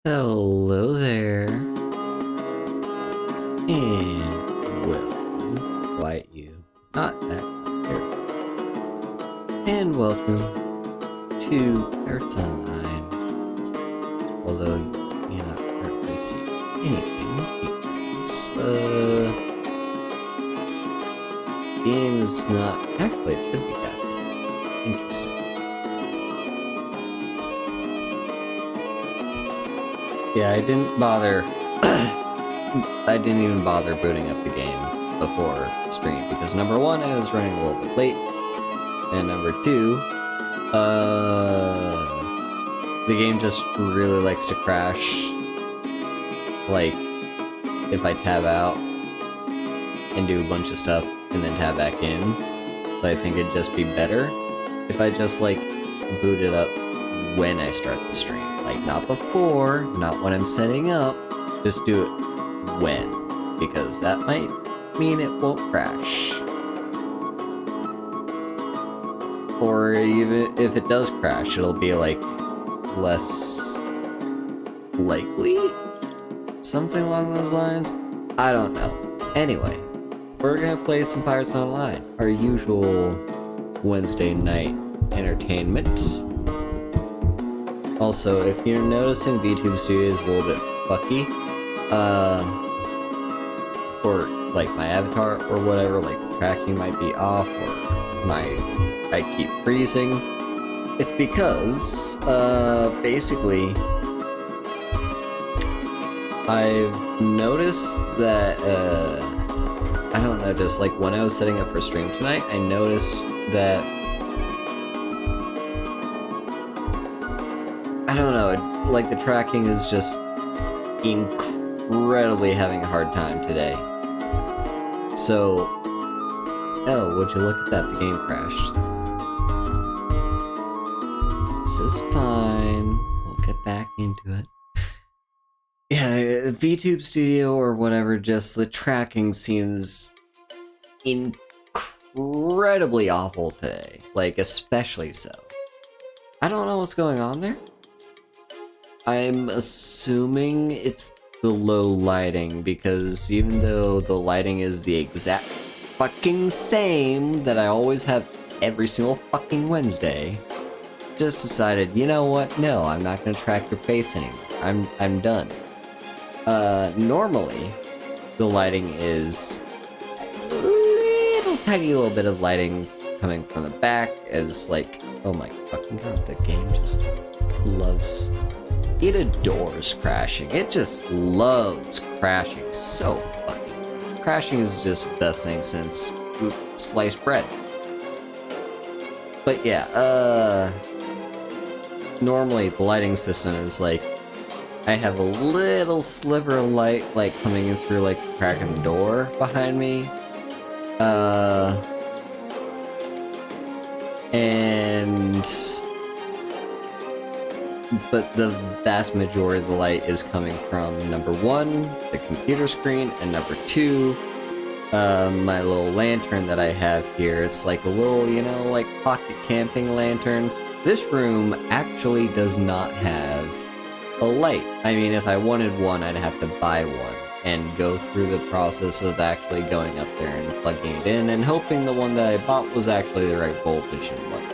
Hello there, and welcome, quiet you, not that, there, and welcome to Pirates Online, although you cannot currently see anything, because, game is not, actually it could be that, interesting. Yeah, I didn't bother. I didn't even bother booting up the game before stream because number one, I was running a little bit late, and number two, the game just really likes to crash. Like, if I tab out and do a bunch of stuff and then tab back in, so I think it'd just be better if I just like boot it up when I start the stream. Like, not before, not when I'm setting up, just do it when, because that might mean it won't crash. Or even if it does crash, it'll be like less likely? Something along those lines? I don't know. Anyway, we're gonna play some Pirates Online, our usual Wednesday night entertainment. Also, if you're noticing Vtuber Studio is a little bit fucky, or like my avatar or whatever, like tracking might be off, or I keep freezing, it's because, basically, I've noticed that, I don't know, just like when I was setting up for stream tonight, I noticed that I don't know, like the tracking is just incredibly having a hard time today. So, oh, would you look at that, the game crashed. This is fine, we'll get back into it. Yeah, VTube Studio or whatever, just the tracking seems incredibly awful today. Like, especially so. I don't know what's going on there. I'm assuming it's the low lighting, because even though the lighting is the exact fucking same that I always have every single fucking Wednesday, just decided, you know what, no, I'm not gonna track your face anymore. I'm done. Normally, the lighting is a little tiny little bit of lighting coming from the back as like, oh my fucking god, the game just loves... It adores crashing. It just loves crashing so fucking much. Crashing is just the best thing since sliced bread. But yeah, normally the lighting system is like, I have a little sliver of light like coming in through like the crack in the door behind me. But the vast majority of the light is coming from, number one, the computer screen, and number two, my little lantern that I have here. It's like a little, you know, like pocket camping lantern. This room actually does not have a light. I mean, if I wanted one, I'd have to buy one and go through the process of actually going up there and plugging it in and hoping the one that I bought was actually the right voltage and whatnot.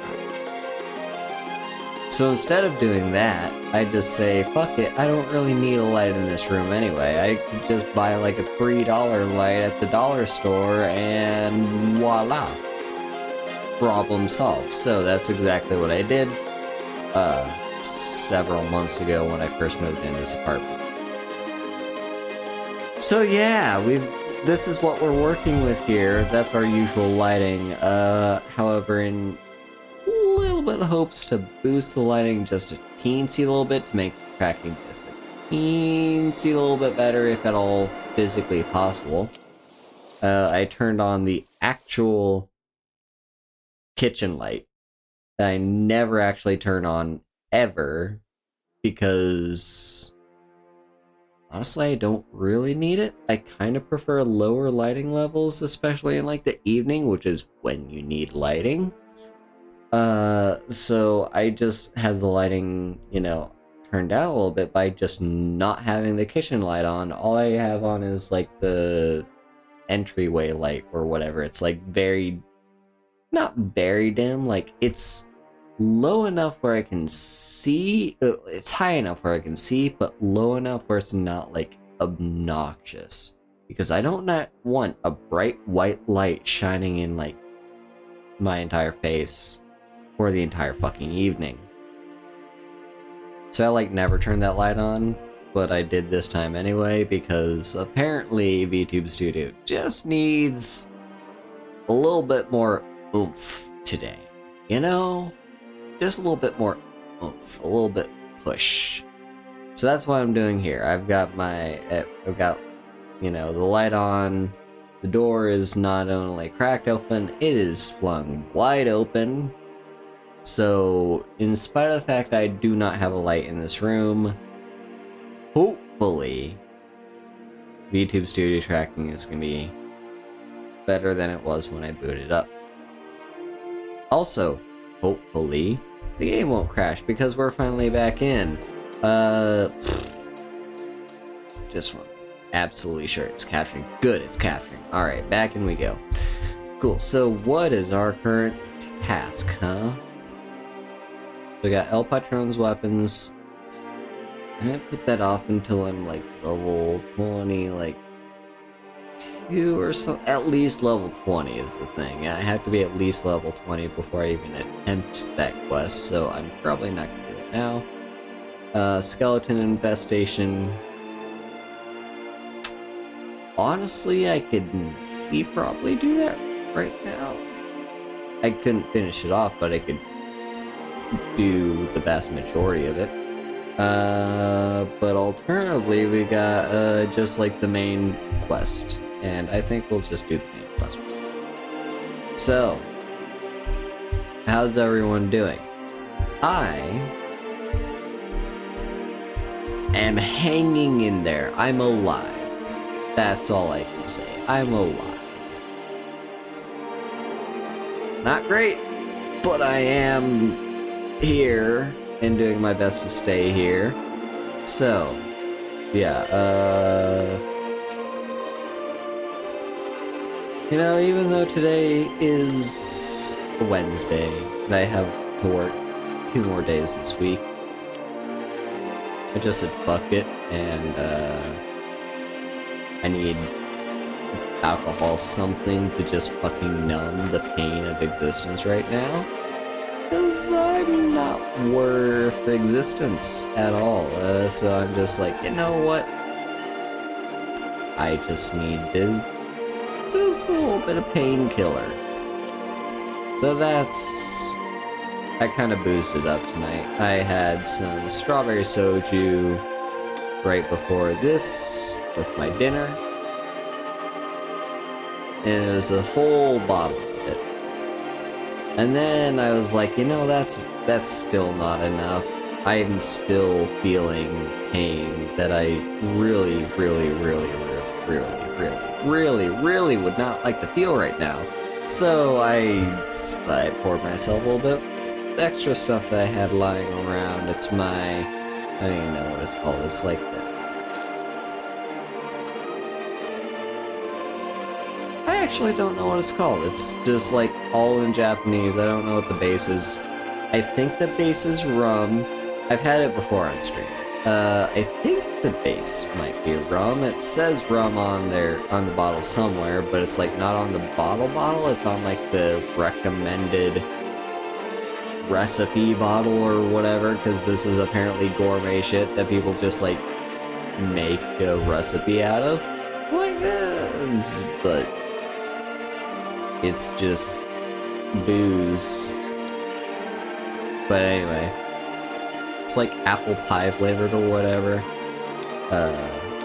So instead of doing that, I just say, fuck it, I don't really need a light in this room anyway. I could just buy like a $3 light at the dollar store and voila. Problem solved. So that's exactly what I did several months ago when I first moved in this apartment. So yeah, this is what we're working with here. That's our usual lighting. However, in little bit of hopes to boost the lighting just a teensy little bit to make the tracking just a teensy little bit better, if at all physically possible. I turned on the actual kitchen light that I never actually turn on ever, because honestly I don't really need it. I kind of prefer lower lighting levels, especially in like the evening, which is when you need lighting. So I just have the lighting, you know, turned down a little bit by just not having the kitchen light on. All I have on is like the entryway light or whatever. It's like not very dim, like it's low enough where I can see, it's high enough where I can see, but low enough where it's not like obnoxious. Because I don't want a bright white light shining in like my entire face for the entire fucking evening. So I like never turned that light on, but I did this time anyway because apparently VTube Studio just needs a little bit more oomph today. You know? Just a little bit more oomph, a little bit push. So that's what I'm doing here. I've got, you know, the light on. The door is not only cracked open, it is flung wide open. So, in spite of the fact that I do not have a light in this room, hopefully, VTube Studio tracking is going to be better than it was when I booted up. Also, hopefully, the game won't crash because we're finally back in. Just one. Absolutely sure it's capturing. Good, it's capturing. Alright, back in we go. Cool, so what is our current task, huh? We got El Patron's weapons. I'm gonna put that off until I'm like level 20, like 2 or so. At least level 20 is the thing. I have to be at least level 20 before I even attempt that quest, so I'm probably not gonna do it now. Skeleton infestation. Honestly, I could maybe probably do that right now. I couldn't finish it off, but I could do the vast majority of it. But alternatively, we got just like the main quest, and I think we'll just do the main quest. So, how's everyone doing? I am hanging in there. I'm alive. That's all I can say. I'm alive. Not great, but I am here and doing my best to stay here. So, yeah, you know, even though today is Wednesday, and I have to work 2 more days this week, I just said fuck it, and, I need alcohol, something to just fucking numb the pain of existence right now. Because I'm not worth existence at all. So I'm just like, you know what? I just need just a little bit of painkiller. So I kind of boosted up tonight. I had some strawberry soju right before this with my dinner, and it was a whole bottle of it. And then I was like, you know, that's still not enough. I am still feeling pain that I really would not like to feel right now. So I poured myself a little bit extra stuff that I had lying around. It's my, I don't even know what it's called. It's like I actually don't know what it's called. It's just like all in Japanese. I don't know what the base is. I think the base is rum. I've had it before on stream. I think the base might be rum. It says rum on there on the bottle somewhere, but it's like not on the bottle. It's on like the recommended recipe bottle or whatever, because this is apparently gourmet shit that people just like make a recipe out of. Like this, but it's just booze. But anyway, it's like apple pie flavored or whatever.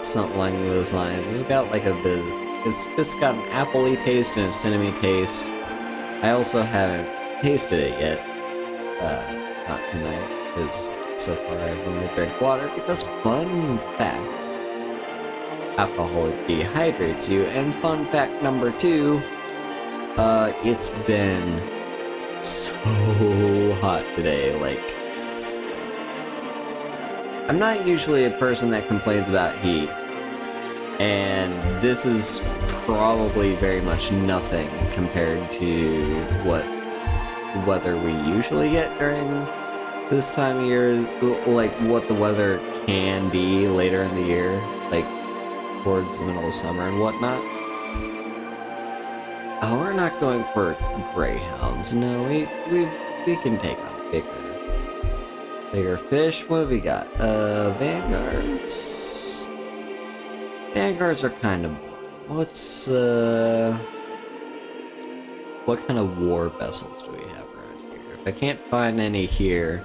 Something along those lines. It's got like a bit. It's got an appley taste and a cinnamon taste. I also haven't tasted it yet. Not tonight, because so far I've only drank water. Because fun fact, alcohol dehydrates you. And fun fact number 2, it's been so hot today. Like, I'm not usually a person that complains about heat, and this is probably very much nothing compared to what weather we usually get during this time of year, like what the weather can be later in the year, like towards the middle of summer and whatnot. Oh, we're not going for greyhounds. No, we can take on bigger fish. What have we got? Vanguards. Vanguards are kind of boring. What kind of war vessels do we have around here? If I can't find any here,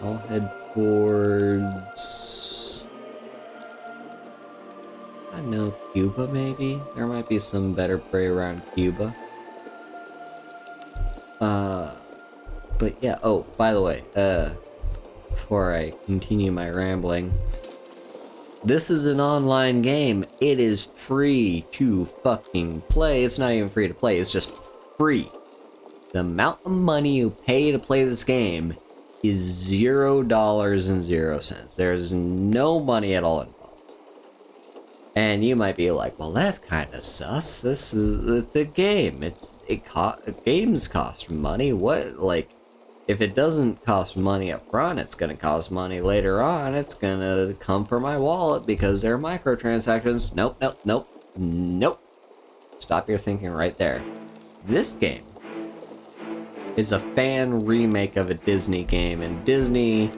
I'll head towards, I don't know, Cuba maybe? There might be some better prey around Cuba. But yeah, oh, by the way, before I continue my rambling, this is an online game. It is free to fucking play. It's not even free to play, it's just free. The amount of money you pay to play this game is $0.00. There's no money at all involved. And you might be like, well, that's kind of sus. This is the game. Games cost money. What, like, if it doesn't cost money up front, it's gonna cost money later on. It's gonna come from my wallet because they're microtransactions. Nope. Stop your thinking right there. This game is a fan remake of a Disney game, and Disney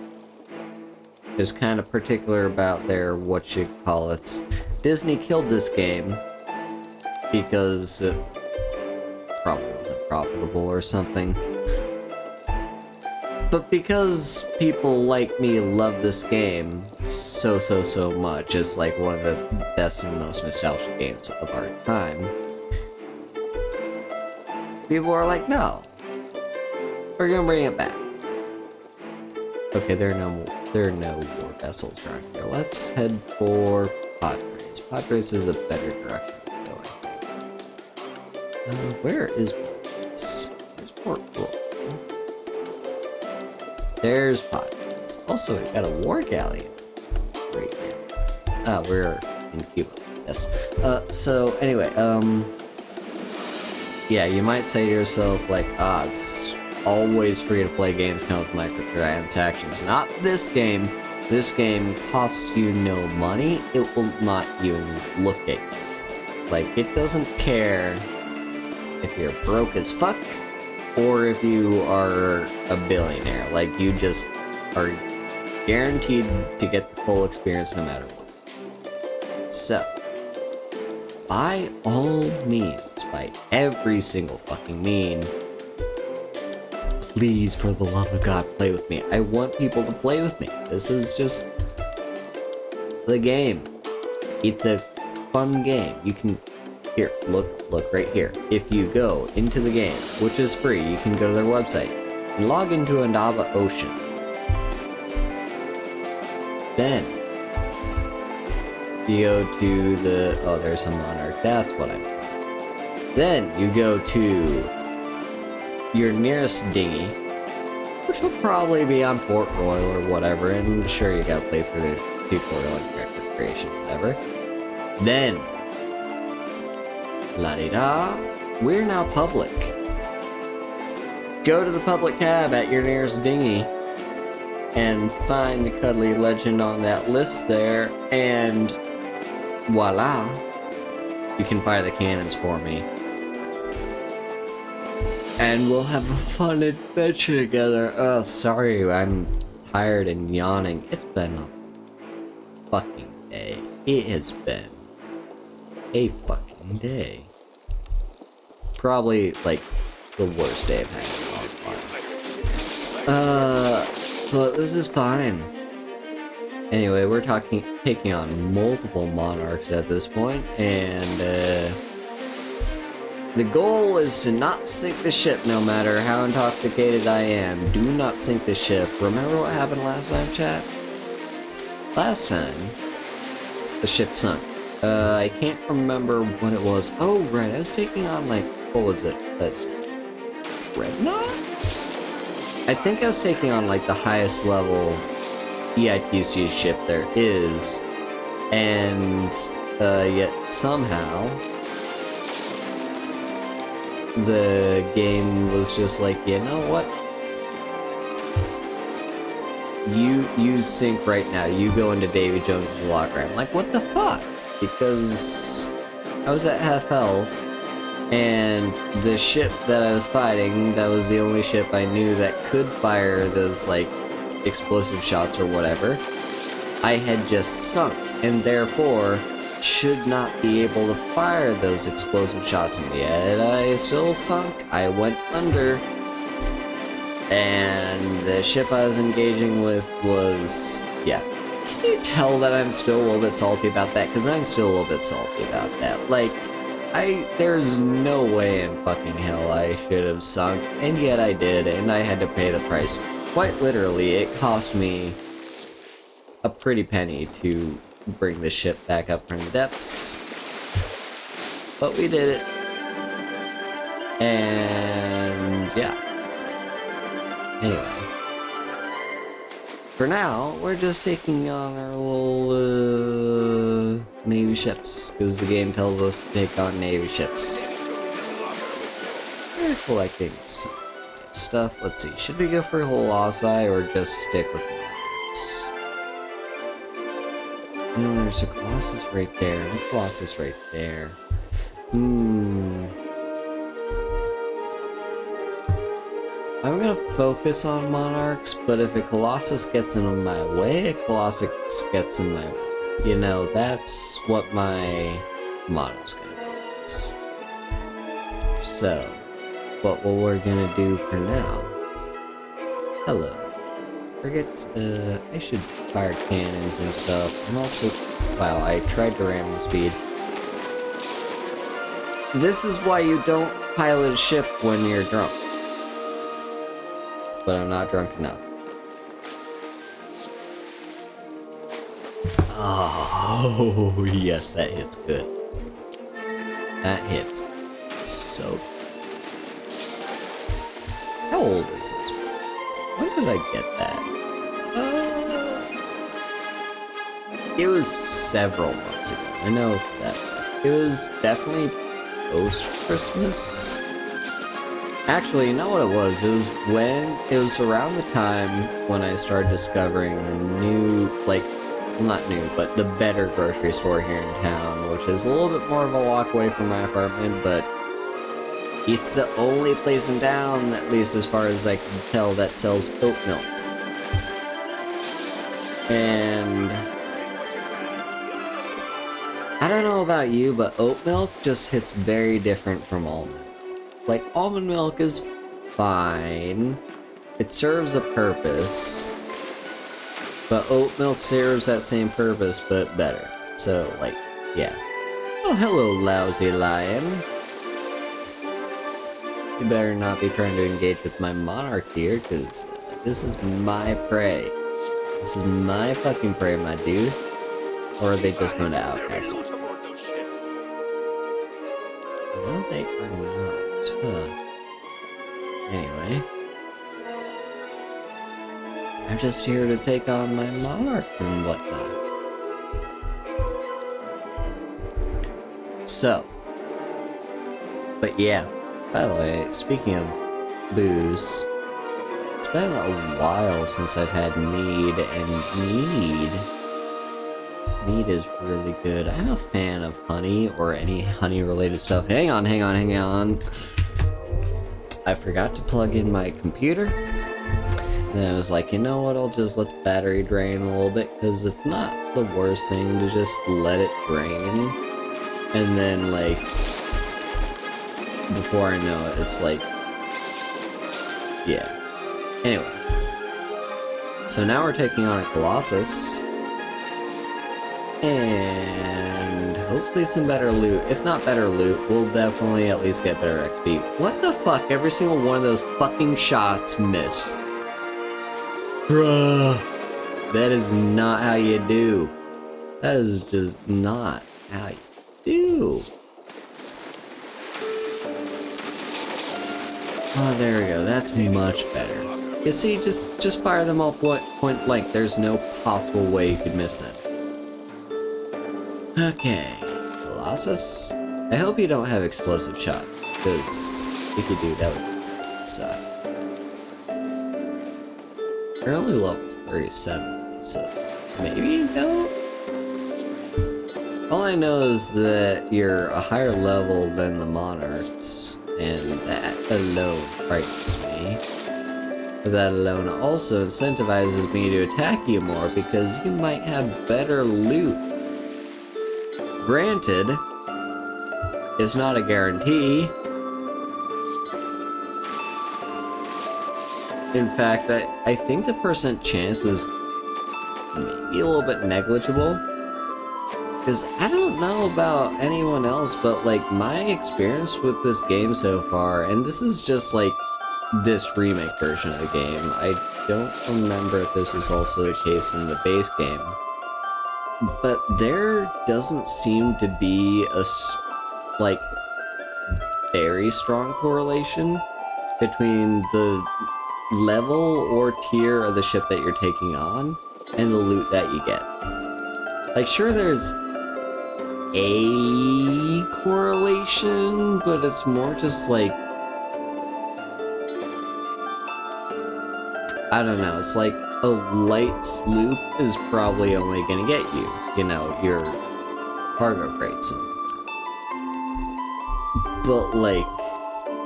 is kind of particular about their what-you-call-its. Disney killed this game because it probably wasn't profitable or something. But because people like me love this game so much, it's like one of the best and most nostalgic games of our time, people are like, no, we're gonna bring it back. Okay, there are no war vessels around here. Let's head for Padres. Padres is a better direction to go, I think. Where is Padres? Where's Port Royal? There's Padres. Also, we got a war galleon right here. We're in Cuba. Yes. So anyway, yeah, you might say to yourself, like, it's always free to play games come with microtransactions. Not this game. This game costs you no money. It will not even look at you. Like, it doesn't care if you're broke as fuck or if you are a billionaire. Like, you just are guaranteed to get the full experience no matter what. So, by all means, by every single fucking mean, please, for the love of God, play with me. I want people to play with me. This is just the game. It's a fun game. You can, here, look right here. If you go into the game, which is free, you can go to their website and log into Andava Ocean. Then you go to the, oh, there's a monarch. That's what I meant. Then you go to your nearest dinghy, which will probably be on Port Royal or whatever, and sure, you gotta play through the tutorial and character creation, whatever. Then, la-di-da, we're now public. Go to the public tab at your nearest dinghy and find the cuddly legend on that list there, and voila, you can fire the cannons for me. And we'll have a fun adventure together. Oh, sorry, I'm tired and yawning. It's been a fucking day. It has been a fucking day. Probably, like, the worst day I've had in a long time. But this is fine. Anyway, we're taking on multiple monarchs at this point, and, the goal is to not sink the ship no matter how intoxicated I am. Do not sink the ship. Remember what happened last time, chat? Last time, the ship sunk. I can't remember what it was. Oh, right, I was taking on, like, what was it? A dreadnought? I think I was taking on, like, the highest level EITC ship there is, and yet somehow the game was just like, you know what? You sync right now. You go into Davy Jones's locker. I'm like, what the fuck? Because I was at half health, and the ship that I was fighting, that was the only ship I knew that could fire those, like, explosive shots or whatever, I had just sunk, and therefore should not be able to fire those explosive shots, and yet I still sunk. I went under, and the ship I was engaging with was, yeah. Can you tell that I'm still a little bit salty about that? Because I'm still a little bit salty about that. Like, there's no way in fucking hell I should have sunk, and yet I did, and I had to pay the price. Quite literally, it cost me a pretty penny to bring the ship back up from the depths. But we did it. And yeah. Anyway. For now, we're just taking on our little Navy ships, because the game tells us to take on Navy ships. We're collecting some stuff. Let's see, should we go for Colossi or just stick with Monarchs? No, there's a Colossus right there, and a Colossus right there. I'm gonna focus on Monarchs, but if a Colossus gets in my way, a Colossus gets in my way. You know, that's what my motto's gonna be. So, what we're gonna do for now... Hello. Forget, I should fire cannons and stuff. And also... Wow, I tried to ram the speed. This is why you don't pilot a ship when you're drunk. But I'm not drunk enough. Oh, yes, that hits good. That hits so. How old is this? When did I get that? It was several months ago. I know that. It was definitely post-Christmas. Actually, you know what it was? It was around the time when I started discovering the new, like, well, not new, but the better grocery store here in town, which is a little bit more of a walk away from my apartment, but it's the only place in town, at least as far as I can tell, that sells oat milk. And I don't know about you, but oat milk just hits very different from almond. Like, almond milk is fine. It serves a purpose. But oat milk serves that same purpose, but better. So, like, yeah. Oh, hello, lousy lion. You better not be trying to engage with my monarch here, because this is my prey. This is my fucking prey, my dude. Or are they just going to outcast me? No, they are not. Anyway, I'm just here to take on my monarchs and whatnot. So, but yeah, by the way, speaking of booze, it's been a while since I've had mead, and mead is really good. I'm a fan of honey or any honey related stuff. Hang on. I forgot to plug in my computer. And then I was like, you know what, I'll just let the battery drain a little bit, because it's not the worst thing to just let it drain. And then, like, before I know it, it's like, yeah. Anyway. So now we're taking on a Colossus. And hopefully some better loot. If not better loot, we'll definitely at least get better XP. What the fuck? Every single one of those fucking shots missed. Bruh. That is not how you do. That is just not how you do. Oh, there we go. That's much better. You see, just fire them all point blank. There's no possible way you could miss them. Okay, Colossus. I hope you don't have explosive shot, because if you do, that would suck. Your only level's 37, so maybe you don't? All I know is that you're a higher level than the Monarchs, and that alone frightens me. That alone also incentivizes me to attack you more because you might have better loot. Granted, it's not a guarantee. In fact, I think the percent chance is maybe a little bit negligible. Because I don't know about anyone else, but like my experience with this game so far, and this is just like this remake version of the game. I don't remember if this is also the case in the base game. But there doesn't seem to be a like very strong correlation between the level or tier of the ship that you're taking on and the loot that you get. Like, sure, there's a correlation, but it's more just like, I don't know, it's like a light sloop is probably only gonna get you, you know, your cargo crates. But like,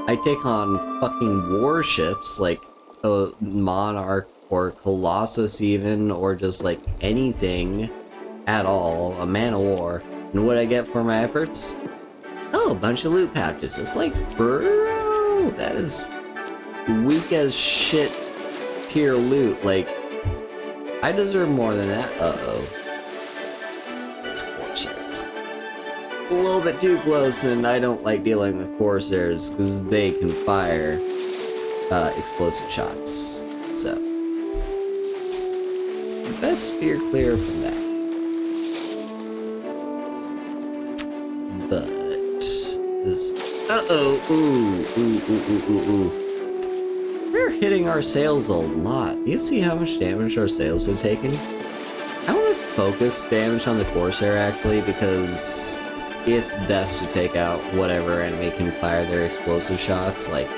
I take on fucking warships like a Monarch or Colossus even, or just like anything at all, a man of war, and what I get for my efforts? Oh, a bunch of loot pouches. It's like, bro, that is weak as shit tier loot. Like, I deserve more than that. Uh-oh. These Corsairs. A little bit too close, and I don't like dealing with Corsairs, because they can fire explosive shots. So, best steer clear from that. But this, ooh. We're hitting our sails a lot. Do you see how much damage our sails have taken? I want to focus damage on the Corsair actually, because it's best to take out whatever enemy can fire their explosive shots. Like,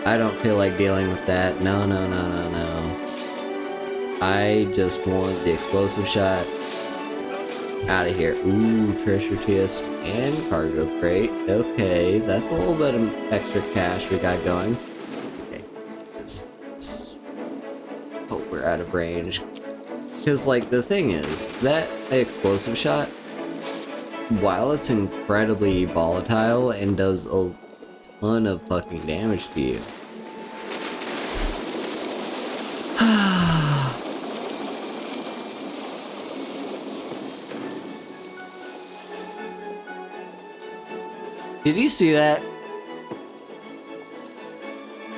I don't feel like dealing with that. No. I just want the explosive shot out of here. Ooh, treasure chest and cargo crate. Okay, that's a little bit of extra cash we got going. Okay, let's hope we're out of range. Because, like, the thing is, that explosive shot, while it's incredibly volatile and does a ton of fucking damage to you, did you see that?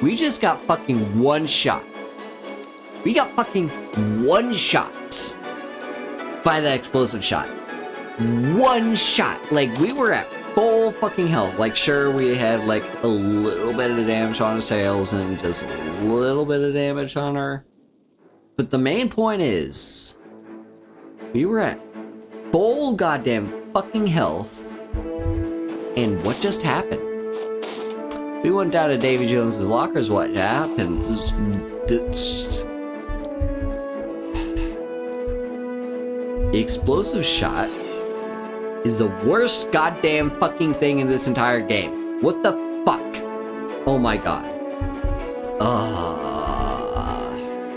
We just got fucking one shot. We got fucking one shot by that explosive shot. One shot. Like, we were at full fucking health. Like, sure, we had like a little bit of damage on our sails and just a little bit of damage on our... But the main point is, we were at full goddamn fucking health. And what just happened? We went down to Davy Jones's lockers. What happened? The explosive shot is the worst goddamn fucking thing in this entire game. What the fuck? Oh my god.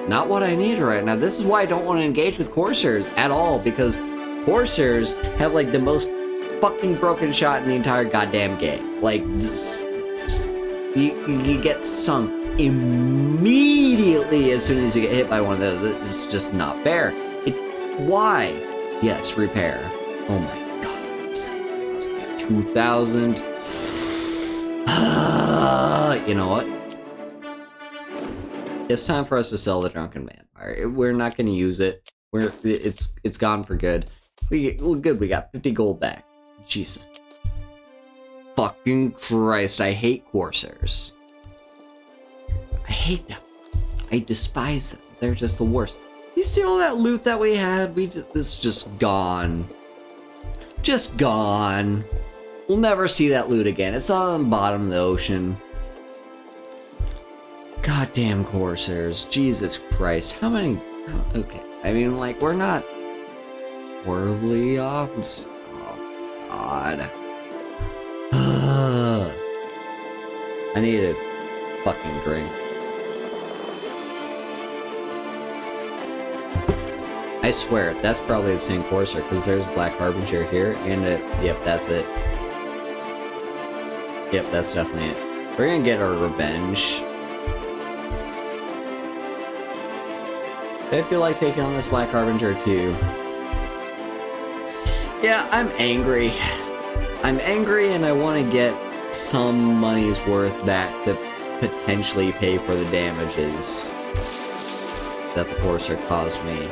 Not what I need right now. This is why I don't want to engage with Corsairs at all, because Corsairs have like the most fucking broken shot in the entire goddamn game. Like, you get sunk immediately as soon as you get hit by one of those. It's just not fair. Why? Yes, repair. Oh my god. It's 2,000. You know what? It's time for us to sell the Drunken Vampire. We're not going to use it. It's gone for good. Good. We got 50 gold back. Jesus. Fucking Christ, I hate Corsairs. I hate them. I despise them. They're just the worst. You see all that loot that we had? It's just gone. Just gone. We'll never see that loot again. It's on the bottom of the ocean. Goddamn Corsairs. Jesus Christ. How many... Okay. I mean, like, we're not horribly off. Oh, God. I need a fucking drink. I swear, that's probably the same Corsair, because there's Black Harbinger here, and yep, that's it. Yep, that's definitely it. We're gonna get our revenge. I feel like taking on this Black Harbinger too. Yeah, I'm angry. I'm angry and I want to get some money's worth back to potentially pay for the damages that the Corsair caused me.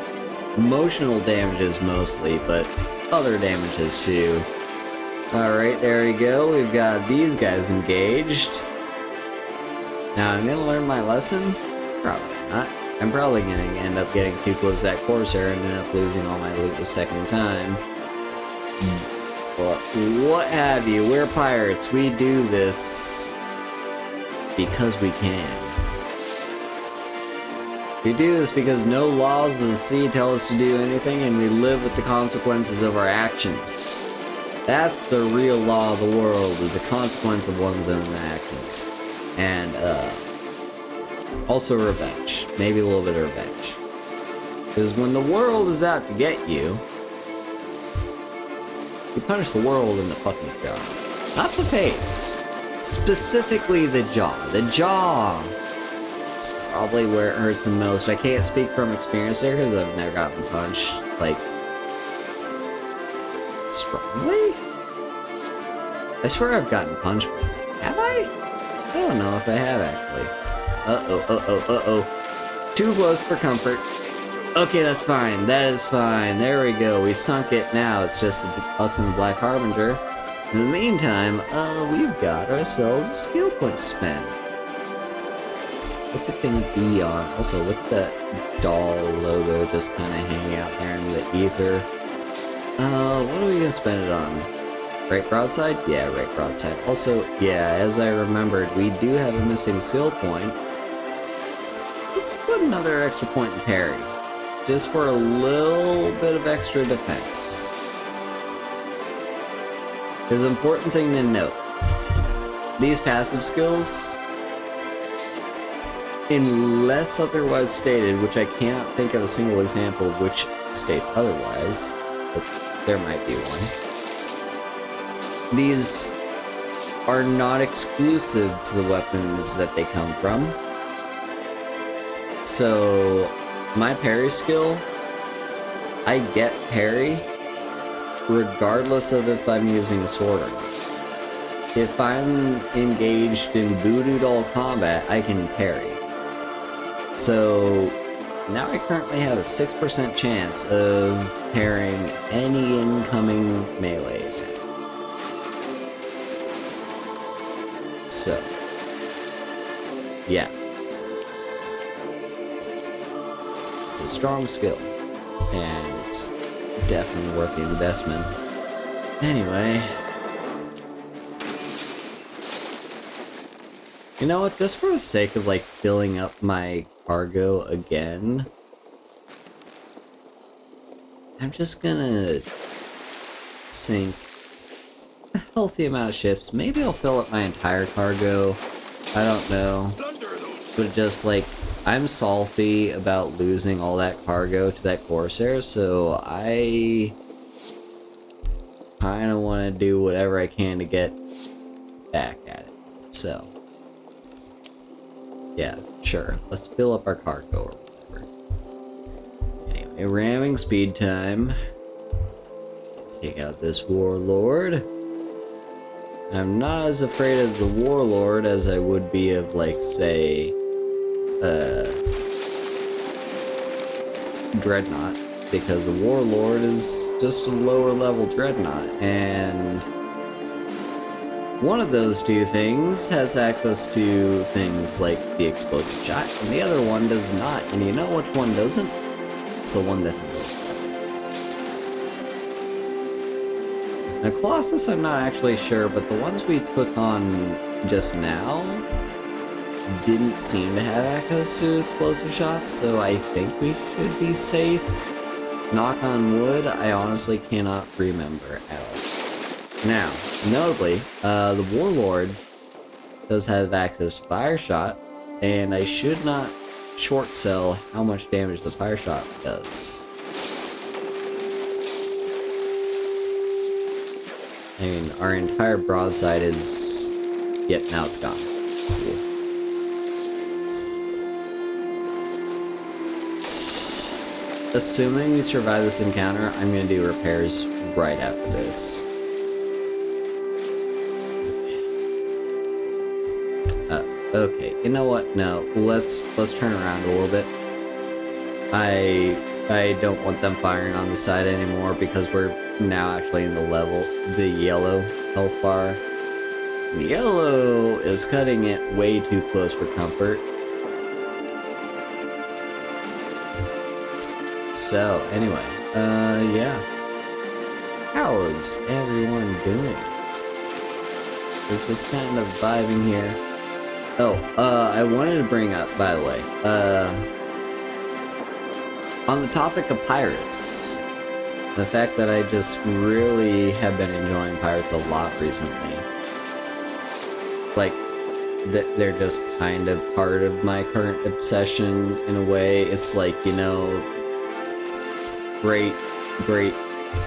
Emotional damages mostly, but other damages too. Alright, there we go. We've got these guys engaged. Now, I'm gonna learn my lesson? Probably not. I'm probably gonna end up getting too close to that Corsair and end up losing all my loot the second time. But what have you, we're pirates. We do this because we can. We do this because no laws of the sea tell us to do anything, and we live with the consequences of our actions. That's the real law of the world, is the consequence of one's own actions. And, also revenge. Maybe a little bit of revenge. Because when the world is out to get you, you punish the world in the fucking jaw. Not the face. Specifically the jaw. The jaw is probably where it hurts the most. I can't speak from experience there because I've never gotten punched, like, strongly? I swear I've gotten punched before. Have I? I don't know if I have, actually. Uh-oh. Too close for comfort. Okay, that's fine. That is fine. There we go. We sunk it. Now it's just us and the Black Harbinger. In the meantime, we've got ourselves a skill point to spend. What's it gonna be on? Also, look at that doll logo just kind of hanging out there in the ether. What are we gonna spend it on? Right broadside? Yeah, right broadside. Also, yeah, as I remembered, we do have a missing skill point. Let's put another extra point in parry. Just for a little bit of extra defense. There's an important thing to note. These passive skills, unless otherwise stated, which I cannot think of a single example of which states otherwise, but there might be one. These are not exclusive to the weapons that they come from. So, my parry skill, I get parry regardless of if I'm using a sword or not. If I'm engaged in voodoo doll combat, I can parry. So now I currently have a 6% chance of parrying any incoming melee. So, yeah. It's a strong skill, and it's definitely worth the investment. Anyway, you know what, just for the sake of like filling up my cargo again, I'm just gonna sink a healthy amount of ships. Maybe I'll fill up my entire cargo, I don't know, but just like, I'm salty about losing all that cargo to that Corsair, so I kinda wanna do whatever I can to get back at it. So, yeah, sure. Let's fill up our cargo or whatever. Anyway, ramming speed time. Take out this warlord. I'm not as afraid of the warlord as I would be of, like, say, Dreadnought, because the warlord is just a lower level Dreadnought, and one of those two things has access to things like the explosive shot, and the other one does not. And you know which one doesn't? It's the one that's in the Now, Colossus, I'm not actually sure, but the ones we took on just now didn't seem to have access to explosive shots, so I think we should be safe. Knock on wood, I honestly cannot remember at all. Now, notably, the Warlord does have access to fire shot, and I should not short sell how much damage the fire shot does. I mean, our entire broadside is... Yep, now it's gone. Cool. Assuming we survive this encounter, I'm gonna do repairs right after this. Okay, you know what? No, let's turn around a little bit. I don't want them firing on the side anymore because we're now actually in the yellow health bar. The yellow is cutting it way too close for comfort. So, anyway, yeah. How's everyone doing? We're just kind of vibing here. Oh, I wanted to bring up, by the way, on the topic of pirates, the fact that I just really have been enjoying pirates a lot recently. Like, they're just kind of part of my current obsession in a way. It's like, you know, it's great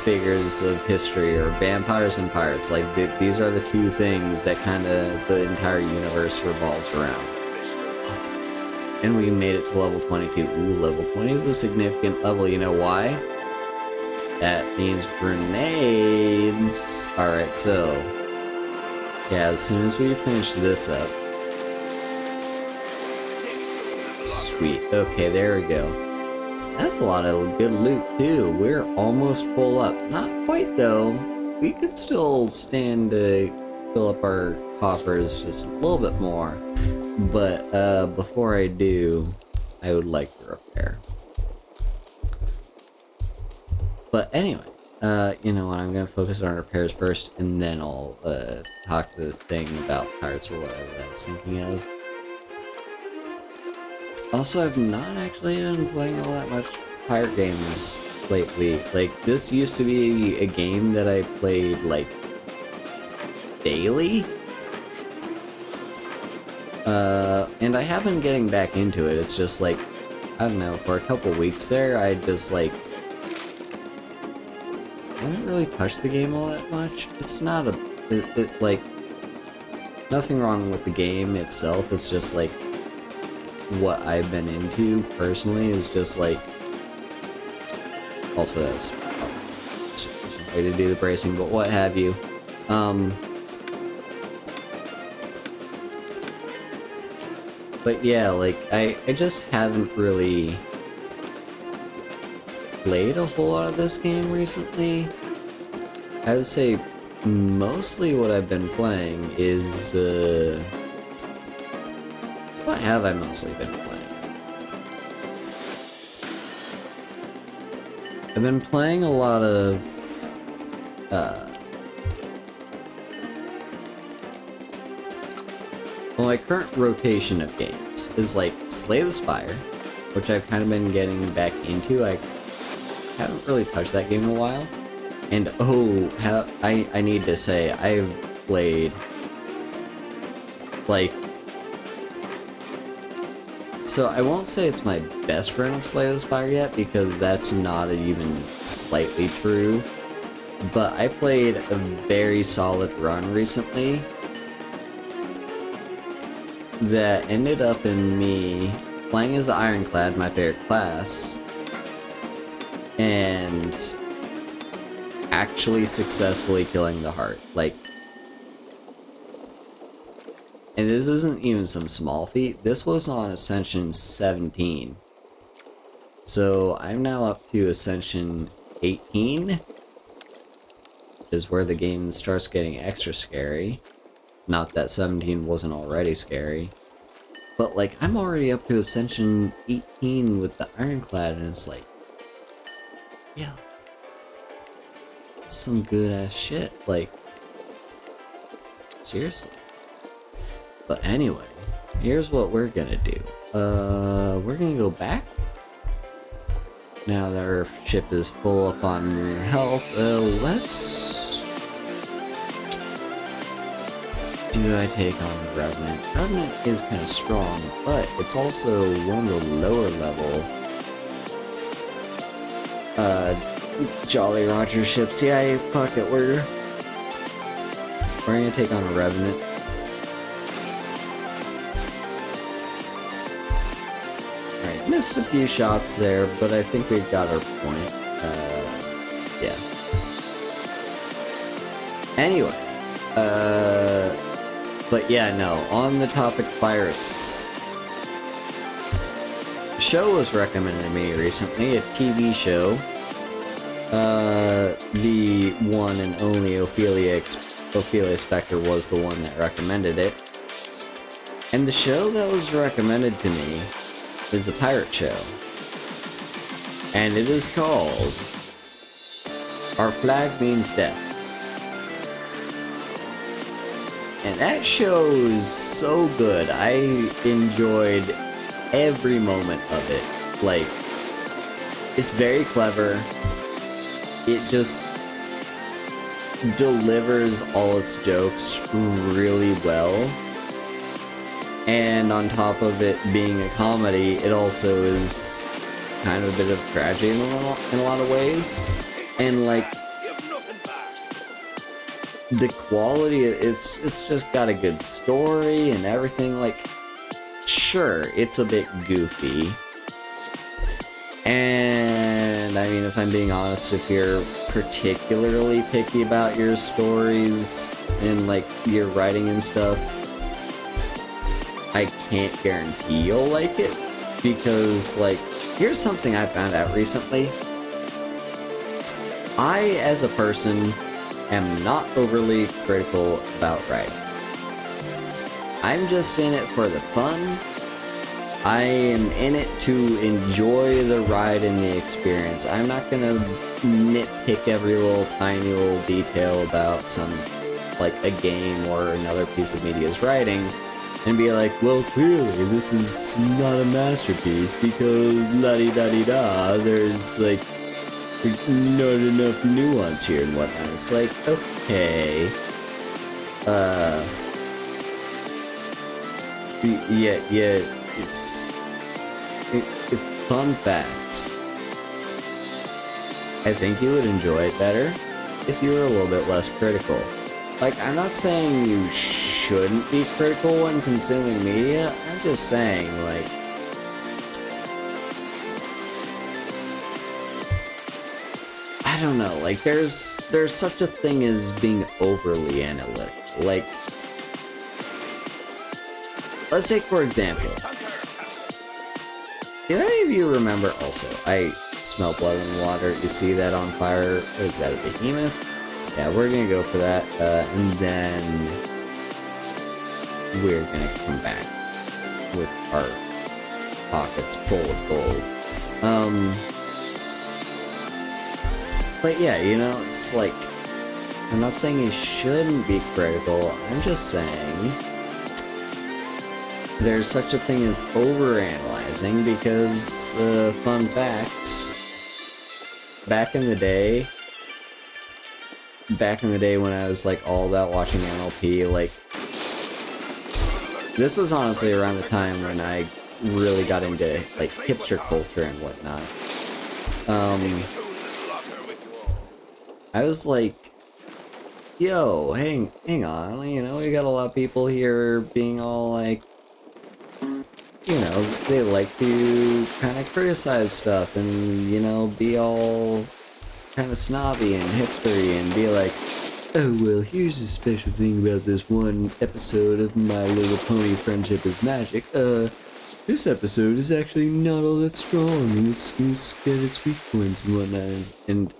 figures of history, or vampires and pirates. Like, these are the two things that kind of the entire universe revolves around. And we made it to level 22. Ooh, level 20 is a significant level. You know why? That means grenades. Alright, so... yeah, as soon as we finish this up... Sweet. Okay, there we go. That's a lot of good loot, too. We're almost full up. Not quite, though. We could still stand to fill up our coffers just a little bit more. But, before I do, I would like to repair. But anyway, you know what, I'm gonna focus on repairs first, and then I'll, talk to the thing about pirates or whatever I was thinking of. Also, I've not actually been playing all that much pirate games lately. Like, this used to be a game that I played, like, daily? And I have been getting back into it. It's just like, I don't know, for a couple weeks there, I just like... I haven't really touched the game all that much. It's not a... like... nothing wrong with the game itself, it's just like... what I've been into, personally, is just like... also that's... way to do the bracing, but what have you. But yeah, like, I just haven't really played a whole lot of this game recently. I would say mostly what I've been playing is, what have I mostly been playing? I've been playing a lot of, well, my current rotation of games is like Slay the Spire, which I've kind of been getting back into. I haven't really touched that game in a while. And oh, I need to say, I've played, like, so I won't say it's my best run of Slay the Spire yet, because that's not even slightly true. But I played a very solid run recently that ended up in me playing as the Ironclad, my favorite class, and actually successfully killing the heart. Like, and this isn't even some small feat. This was on Ascension 17. So I'm now up to Ascension 18, which is where the game starts getting extra scary. Not that 17 wasn't already scary. But, like, I'm already up to Ascension 18 with the Ironclad, and it's like, yeah, that's some good-ass shit. Like, seriously. But anyway, here's what we're gonna do. We're gonna go back. Now that our ship is full up on health, let's... Do I take on the Revenant? Revenant is kind of strong, but it's also one of the lower level Jolly Roger ships. Yeah, fuck it, we're gonna take on a Revenant. Alright, missed a few shots there, but I think we've got our point. Yeah. Anyway, but yeah, no, on the topic pirates. A show was recommended to me recently, a TV show. The one and only Ophelia Spectre was the one that recommended it. And the show that was recommended to me is a pirate show. And it is called Our Flag Means Death. And that show is so good. I enjoyed every moment of it. Like, it's very clever. It just delivers all its jokes really well. And on top of it being a comedy, it also is kind of a bit of tragedy in a lot of ways. And like, the quality, it's just got a good story and everything. Like, sure, it's a bit goofy. And I mean, if I'm being honest, if you're particularly picky about your stories and like your writing and stuff, I can't guarantee you'll like it. Because, like, here's something I found out recently. I, as a person, am not overly critical about writing. I'm just in it for the fun. I am in it to enjoy the ride and the experience. I'm not gonna nitpick every little tiny little detail about some, like, a game or another piece of media's writing and be like, well, clearly this is not a masterpiece because la-di-da-di-da, there's, like, not enough nuance here and whatnot. It's like, okay. Yeah, it's fun facts. I think you would enjoy it better if you were a little bit less critical. Like, I'm not saying you shouldn't be critical when consuming media, I'm just saying, like, I don't know, like, there's such a thing as being overly analytical. Like, let's take, for example, do any of you remember, also, I smell blood in the water, you see that on fire, is that a behemoth? Yeah, we're gonna go for that, and then we're gonna come back with our pockets full of gold. But yeah, you know, it's like, I'm not saying you shouldn't be critical, I'm just saying there's such a thing as overanalyzing because, fun facts, back in the day when I was, like, all about watching MLP, like, this was honestly around the time when I really got into, like, hipster culture and whatnot. I was like, yo, hang on, you know, we got a lot of people here being all like, you know, they like to kind of criticize stuff and, you know, be all kind of snobby and hipstery and be like, oh, well, here's a special thing about this one episode of My Little Pony Friendship is Magic. This episode is actually not all that strong and it's got its weak points and whatnot. And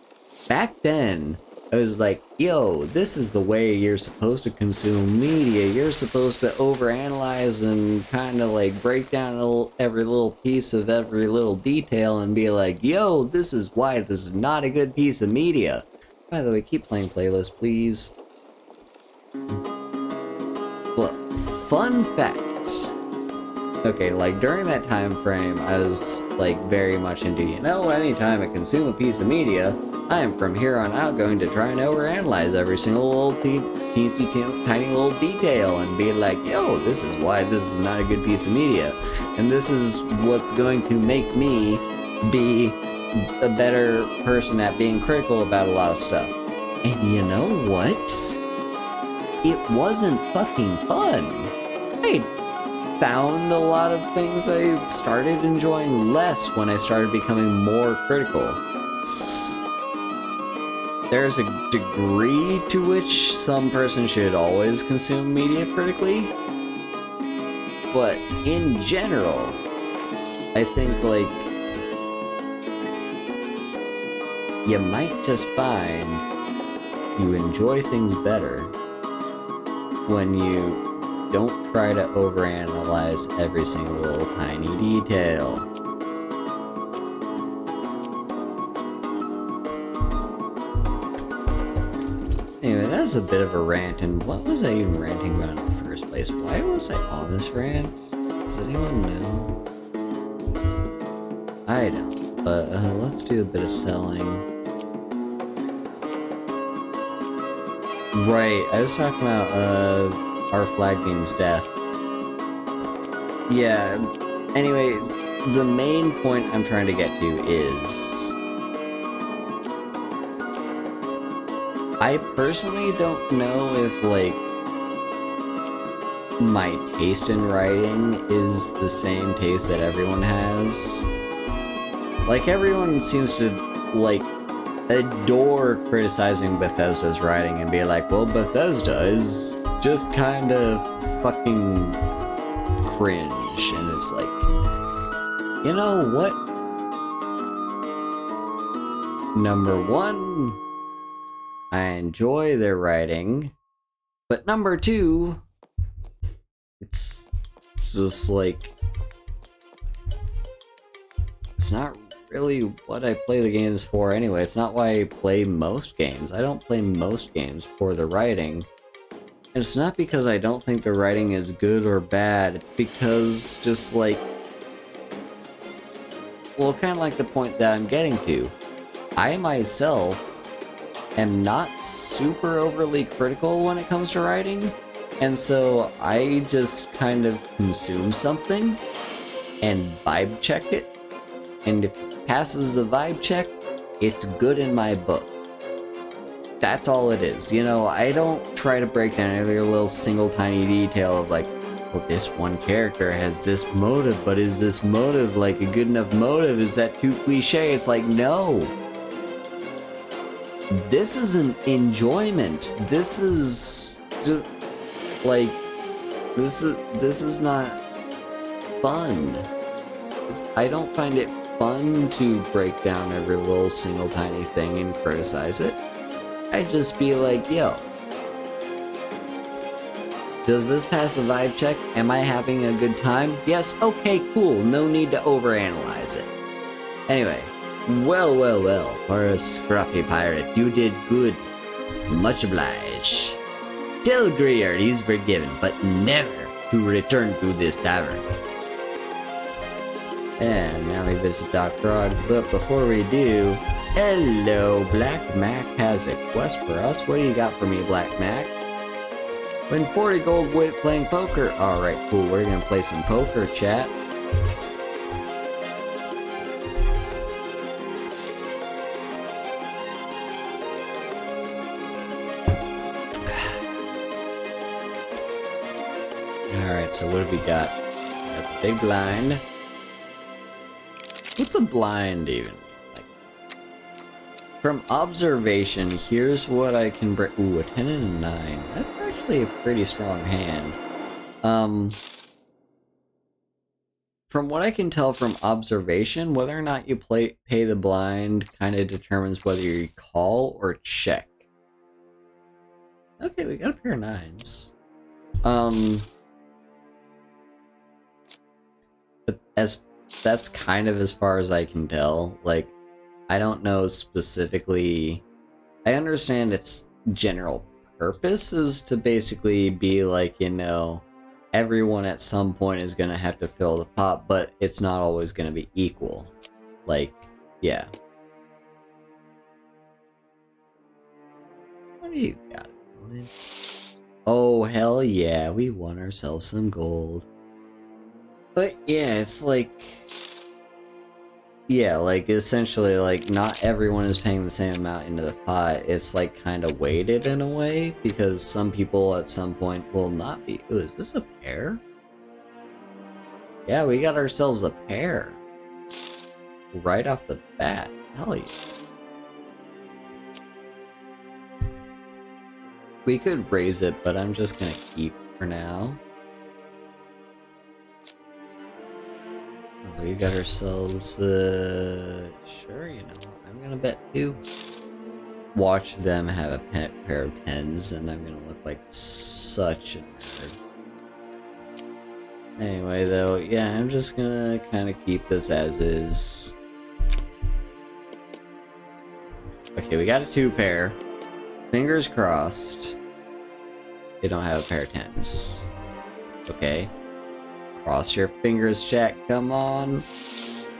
back then, I was like, yo, this is the way you're supposed to consume media. You're supposed to overanalyze and kind of like break down every little piece of every little detail and be like, yo, this is why this is not a good piece of media. By the way, keep playing playlist, please. Well, fun fact. Okay, like during that time frame, I was like very much into, you know, anytime I consume a piece of media, I am from here on out going to try and overanalyze every single little teensy tiny little detail and be like, yo, this is why this is not a good piece of media. And this is what's going to make me be a better person at being critical about a lot of stuff. And you know what? It wasn't fucking fun. I found a lot of things I started enjoying less when I started becoming more critical. There's a degree to which some person should always consume media critically, but in general, I think like you might just find you enjoy things better when you don't try to overanalyze every single little tiny detail. Anyway, that was a bit of a rant, and what was I even ranting about in the first place? Why was I on this rant? Does anyone know? I don't, but let's do a bit of selling. Right, I was talking about, our flag means death. Yeah, anyway, the main point I'm trying to get to is I personally don't know if, like, my taste in writing is the same taste that everyone has. Like, everyone seems to, like, adore criticizing Bethesda's writing and be like, well, Bethesda is just kind of fucking cringe, and it's like, you know what? Number one, I enjoy their writing, but number two, it's just like, it's not really what I play the games for anyway. It's not why I play most games. I don't play most games for the writing. And it's not because I don't think the writing is good or bad. It's because just like, well, kind of like the point that I'm getting to. I myself am not super overly critical when it comes to writing. And so I just kind of consume something and vibe check it. And if it passes the vibe check, it's good in my book. That's all it is. You know, I don't try to break down every little single tiny detail of like, well, this one character has this motive, but is this motive like a good enough motive? Is that too cliche? It's like, no. This isn't enjoyment. This is just like, this is not fun. I don't find it fun to break down every little single tiny thing and criticize it. I just be like, yo, does this pass the vibe check? Am I having a good time? Yes, okay, cool, no need to overanalyze it. Anyway, well, for a scruffy pirate, you did good. Much obliged. Tell Grier he's forgiven, but never to return to this tavern. And now we visit Doc Grog, but before we do, hello, Black Mac has a quest for us. What do you got for me, Black Mac? Win 40 gold with playing poker. Alright, cool, we're gonna play some poker, chat. Alright, so what have we got? Got the big blind. What's a blind even? Like, from observation, here's what I can bring. Ooh, a 10 and a 9. That's actually a pretty strong hand. From what I can tell from observation, whether or not you pay the blind kind of determines whether you call or check. Okay, we got a pair of 9s. But that's kind of as far as I can tell. Like, I don't know specifically. I understand its general purpose is to basically be like, you know, everyone at some point is gonna have to fill the pot, but it's not always gonna be equal. Like, yeah. What do you got? Oh, hell yeah, we won ourselves some gold. But yeah, it's like... Yeah, like, essentially, like, not everyone is paying the same amount into the pot. It's, like, kind of weighted in a way, because some people at some point will not be. Ooh, is this a pair? Yeah, we got ourselves a pair. Right off the bat. Hell yeah. We could raise it, but I'm just gonna keep for now. Oh, we got ourselves, sure, you know, I'm gonna bet 2. Watch them have a pair of 10s, and I'm gonna look like such a nerd. Anyway, though, yeah, I'm just gonna kind of keep this as is. Okay, we got a 2 pair. Fingers crossed. They don't have a pair of 10s. Okay. Cross your fingers, Jack. Come on.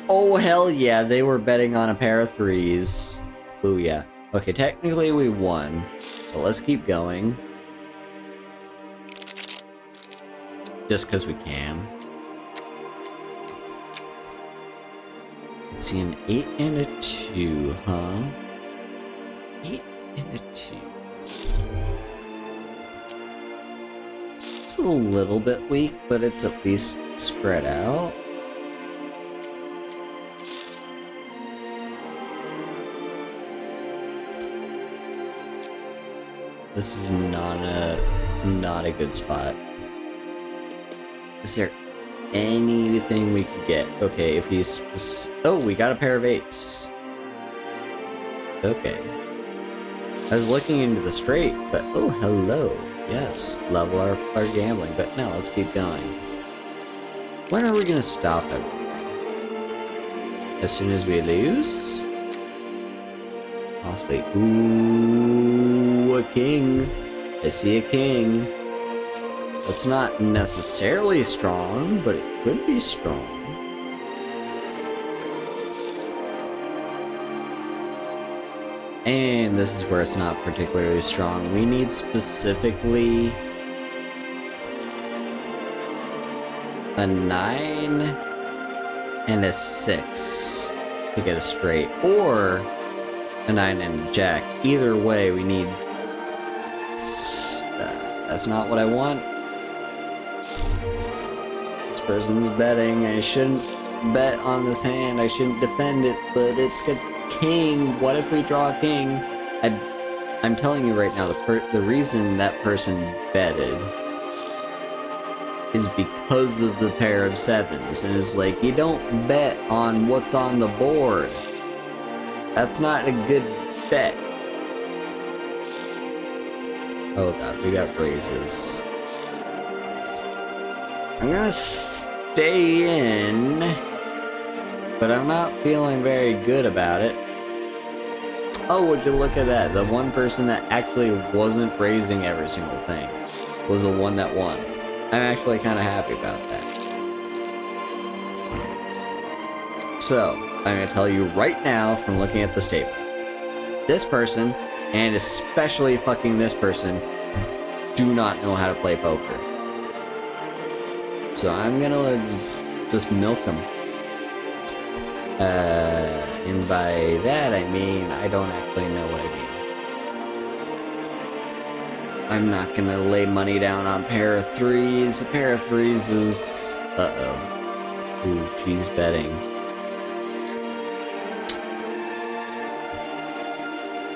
Oh, hell yeah. They were betting on a pair of 3s. Ooh, yeah. Okay, technically we won. But let's keep going. Just because we can. Let's see, an 8 and a 2, huh? 8 and a 2. It's a little bit weak, but it's at least spread out. This is not a good spot. Is there anything we could get? Okay, if he's... Oh, we got a pair of 8s. Okay. I was looking into the straight, but oh, hello. Yes, level our gambling, but no, let's keep going. When are we gonna stop everything? As soon as we lose? Possibly. Ooh, a king. I see a king. It's not necessarily strong, but it could be strong. And this is where it's not particularly strong. We need specifically a 9 and a 6 to get a straight, or a 9 and a jack. Either way, we need... that's not what I want. This person's betting. I shouldn't bet on this hand. I shouldn't defend it, but it's good. King. What if we draw a king? I'm telling you right now, the reason that person betted is because of the pair of 7s, and it's like, you don't bet on what's on the board. That's not a good bet. Oh god, we got raises. I'm gonna stay in, but I'm not feeling very good about it. Oh, would you look at that? The one person that actually wasn't raising every single thing was the one that won. I'm actually kind of happy about that. So, I'm going to tell you right now from looking at this table. This person, and especially fucking this person, do not know how to play poker. So I'm going to just milk them. And by that I mean I don't actually know what I mean. I'm not gonna lay money down on pair of 3s. A pair of 3s is... uh-oh. Ooh, she's betting.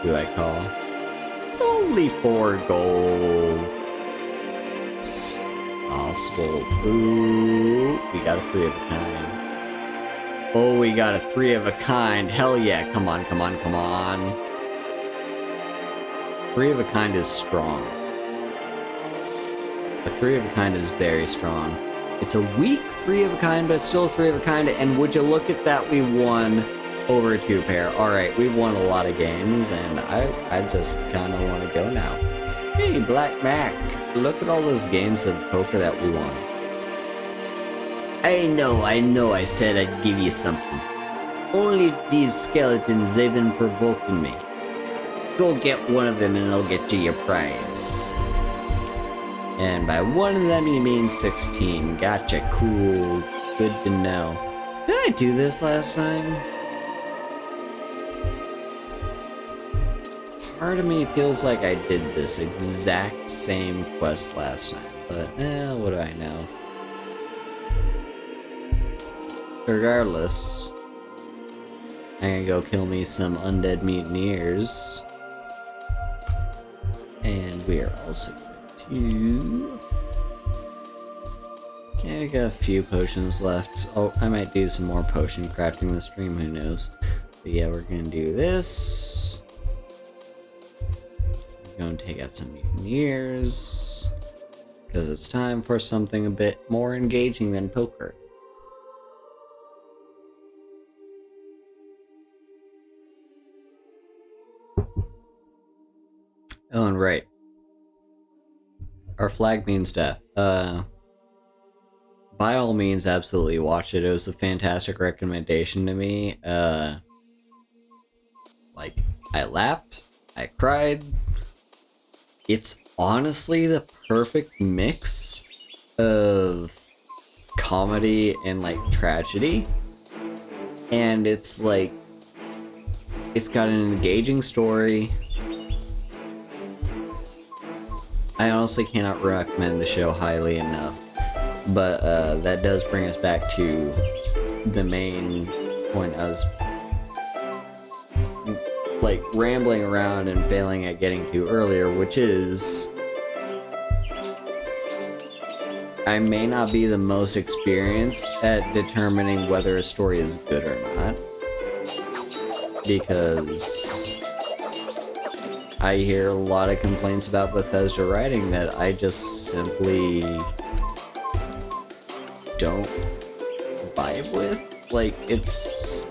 Do I call? It's only 4 gold. It's possible. Ooh, we got a 3 of a kind. Oh, we got a 3 of a kind. Hell yeah. Come on, come on, come on. 3 of a kind is strong. A 3 of a kind is very strong. It's a weak 3 of a kind, but it's still a 3 of a kind, and would you look at that, we won over a 2 pair. Alright, we've won a lot of games, and I just kind of want to go now. Hey, Black Mac, look at all those games of poker that we won. I know, I said I'd give you something. Only these skeletons, they've been provoking me. Go get one of them and I'll get you your prize. And by one of them you mean 16. Gotcha, cool. Good to know. Did I do this last time? Part of me feels like I did this exact same quest last time, but what do I know? Regardless, I'm gonna go kill me some undead mutineers. And we are also going to... Yeah, I got a few potions left. Oh, I might do some more potion crafting this stream, who knows. But yeah, we're gonna do this. We're gonna take out some mutineers. Because it's time for something a bit more engaging than poker. Oh, and right. Our flag means death. By all means, absolutely watch it. It was a fantastic recommendation to me. Like, I laughed, I cried. It's honestly the perfect mix of comedy and, like, tragedy. And it's, like, it's got an engaging story. I honestly cannot recommend the show highly enough, but that does bring us back to the main point I was like rambling around and failing at getting to earlier, which is I may not be the most experienced at determining whether a story is good or not, because I hear a lot of complaints about Bethesda writing that I just simply don't vibe with. Like, it's...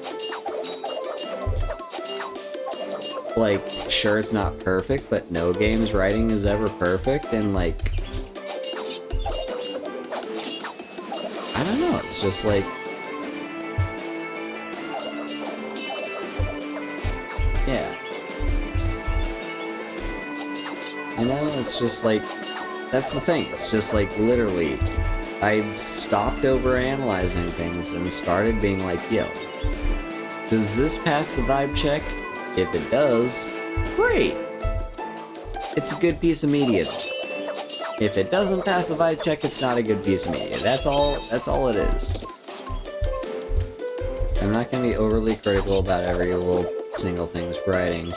like, sure, it's not perfect, but no game's writing is ever perfect, and like... I don't know, it's just like... yeah. You know, it's just like, that's the thing, it's just like, literally, I stopped overanalyzing things and started being like, yo, does this pass the vibe check? If it does, great! It's a good piece of media. If it doesn't pass the vibe check, it's not a good piece of media. That's all it is. I'm not gonna be overly critical about every little single thing's writing.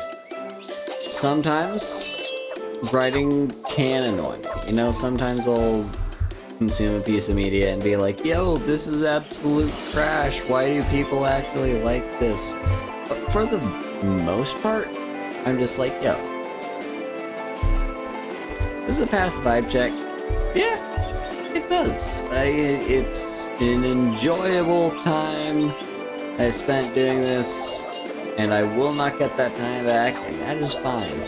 Sometimes writing can annoy me. You know, sometimes I'll consume a piece of media and be like, yo, this is absolute trash. Why do people actually like this? But for the most part, I'm just like, yo, does it pass the vibe check? Yeah, it does. It's an enjoyable time I spent doing this, and I will not get that time back, and that is fine.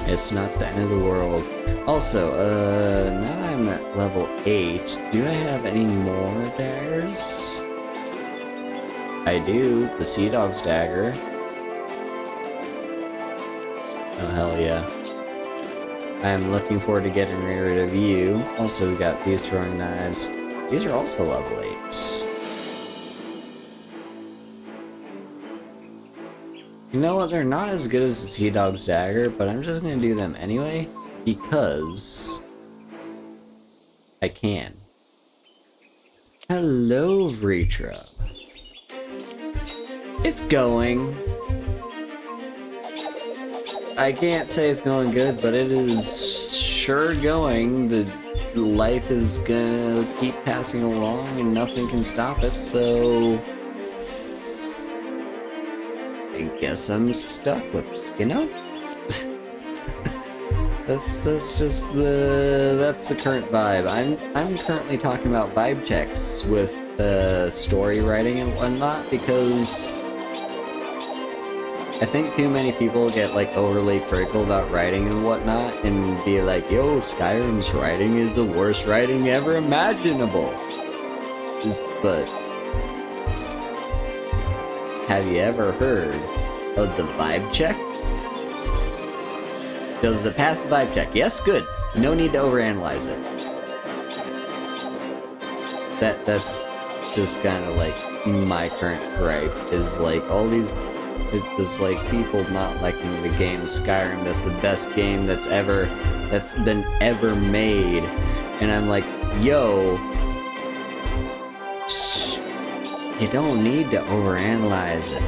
It's not the end of the world. Also, now that I'm at level 8, do I have any more daggers? I do, the Sea Dog's dagger. Oh, hell yeah. I'm looking forward to getting rid of you. Also, we got these throwing knives. These are also level 8. You know what, they're not as good as the Sea Dog's dagger, but I'm just gonna do them anyway, because I can. Hello, Vritra. It's going. I can't say it's going good, but it is sure going. The life is gonna keep passing along and nothing can stop it, so I guess I'm stuck with it, you know? That's just that's the current vibe. I'm currently talking about vibe checks with story writing and whatnot because I think too many people get like overly critical about writing and whatnot and be like, yo, Skyrim's writing is the worst writing ever imaginable. But have you ever heard of the vibe check? Does the pass the vibe check? Yes, good. No need to overanalyze it. That's just kind of like my current gripe is like all these. It's just like people not liking the game Skyrim. That's the best game that's been ever made, and I'm like, yo, you don't need to overanalyze it.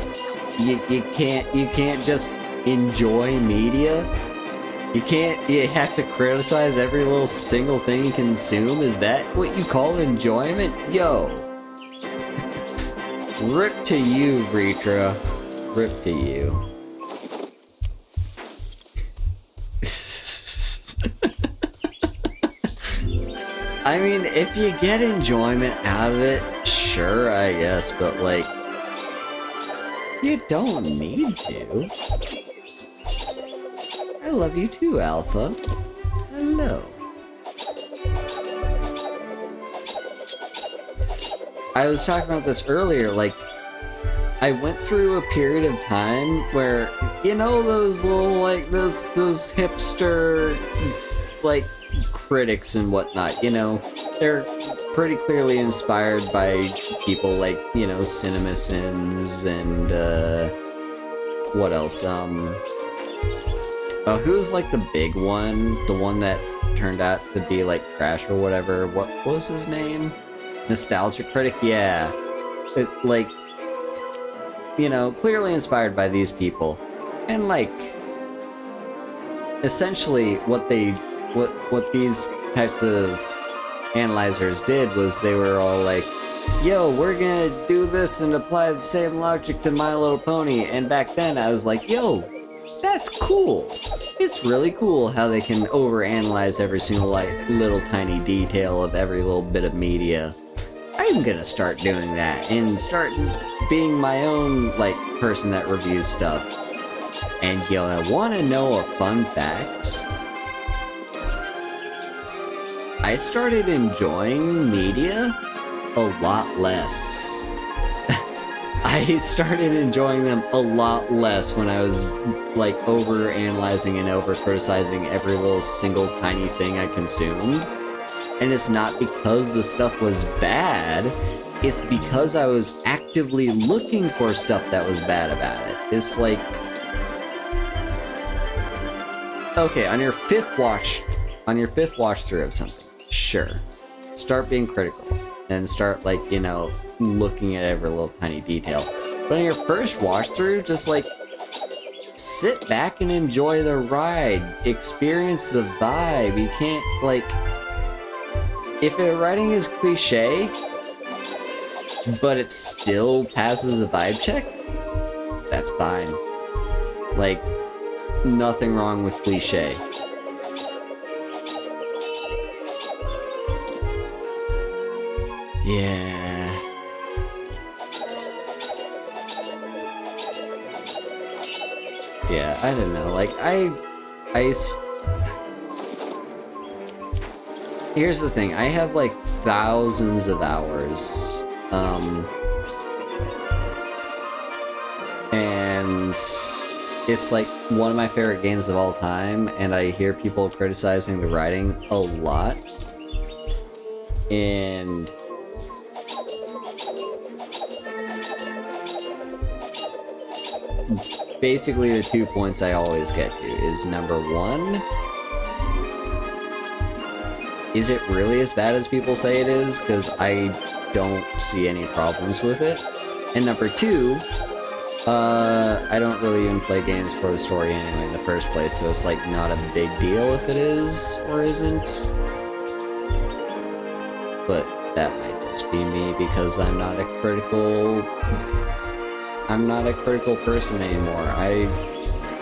You can't just enjoy media. You have to criticize every little single thing you consume? Is that what you call enjoyment? Yo. Rip to you, Vritra. Rip to you. I mean, if you get enjoyment out of it, sure, I guess, but like, you don't need to. I love you too, Alpha. Hello. I was talking about this earlier, like, I went through a period of time where, you know, those little, like, those hipster, like, critics and whatnot, you know, they're pretty clearly inspired by people like, you know, CinemaSins and, what else, who's like the big one? The one that turned out to be like Crash or whatever. What was his name? Nostalgia Critic? Yeah. It, like, you know, clearly inspired by these people. And like, essentially what these types of analyzers did was they were all like, yo, we're gonna do this and apply the same logic to My Little Pony. And back then I was like, yo, that's cool. It's really cool how they can overanalyze every single like little tiny detail of every little bit of media. I'm gonna start doing that and start being my own like person that reviews stuff. And yo, I wanna know a fun fact? I started enjoying media a lot less. I started enjoying them a lot less when I was like over-analyzing and over-criticizing every little single tiny thing I consumed. And it's not because the stuff was bad, it's because I was actively looking for stuff that was bad about it. It's like, okay, on your fifth watch through of something, sure, start being critical and start like, you know, looking at every little tiny detail. But on your first watch through, just like sit back and enjoy the ride, experience the vibe. You can't like, if the writing is cliche but it still passes the vibe check, that's fine. Like, nothing wrong with cliche. Yeah. Yeah, I don't know, like, here's the thing, I have, like, thousands of hours, and it's, like, one of my favorite games of all time, and I hear people criticizing the writing a lot, and basically the 2 points I always get to is, number one, is it really as bad as people say it is? Because I don't see any problems with it. And number two, I don't really even play games for the story anyway in the first place, so it's like not a big deal if it is or isn't. But that might just be me because I'm not a critical person anymore. I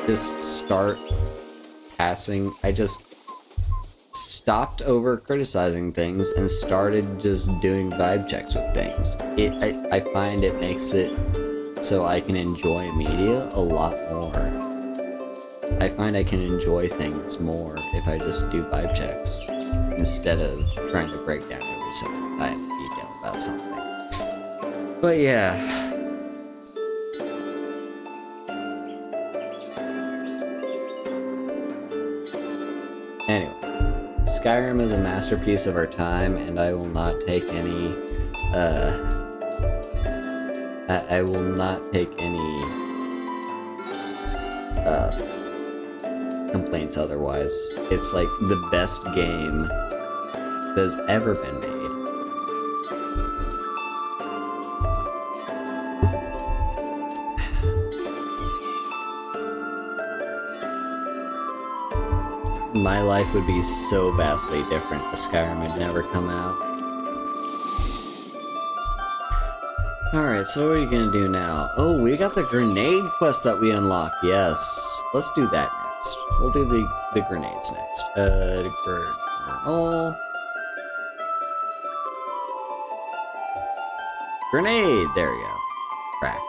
just start I just stopped over criticizing things and started just doing vibe checks with things. I find it makes it so I can enjoy media a lot more. I find I can enjoy things more if I just do vibe checks instead of trying to break down every single time detail about something. But yeah. Anyway, Skyrim is a masterpiece of our time, and I will not take any, I will not take any, complaints otherwise. It's like the best game that's ever been made. My life would be so vastly different if Skyrim had never come out. Alright, so what are you gonna do now? Oh, we got the grenade quest that we unlocked. Yes. Let's do that next. We'll do the grenades next. Grenade! There we go. Crack.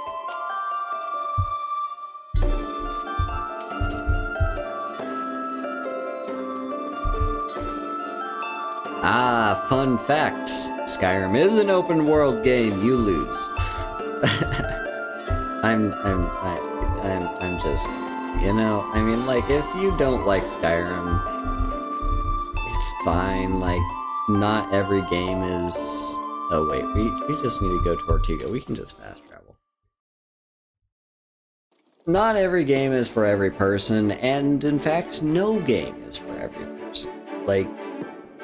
Ah, fun fact. Skyrim is an open world game. You lose. I'm just, you know, I mean, like, if you don't like Skyrim, it's fine. Like, not every game is. Oh wait, we just need to go to Tortuga. We can just fast travel. Not every game is for every person, and in fact, no game is for every person. Like,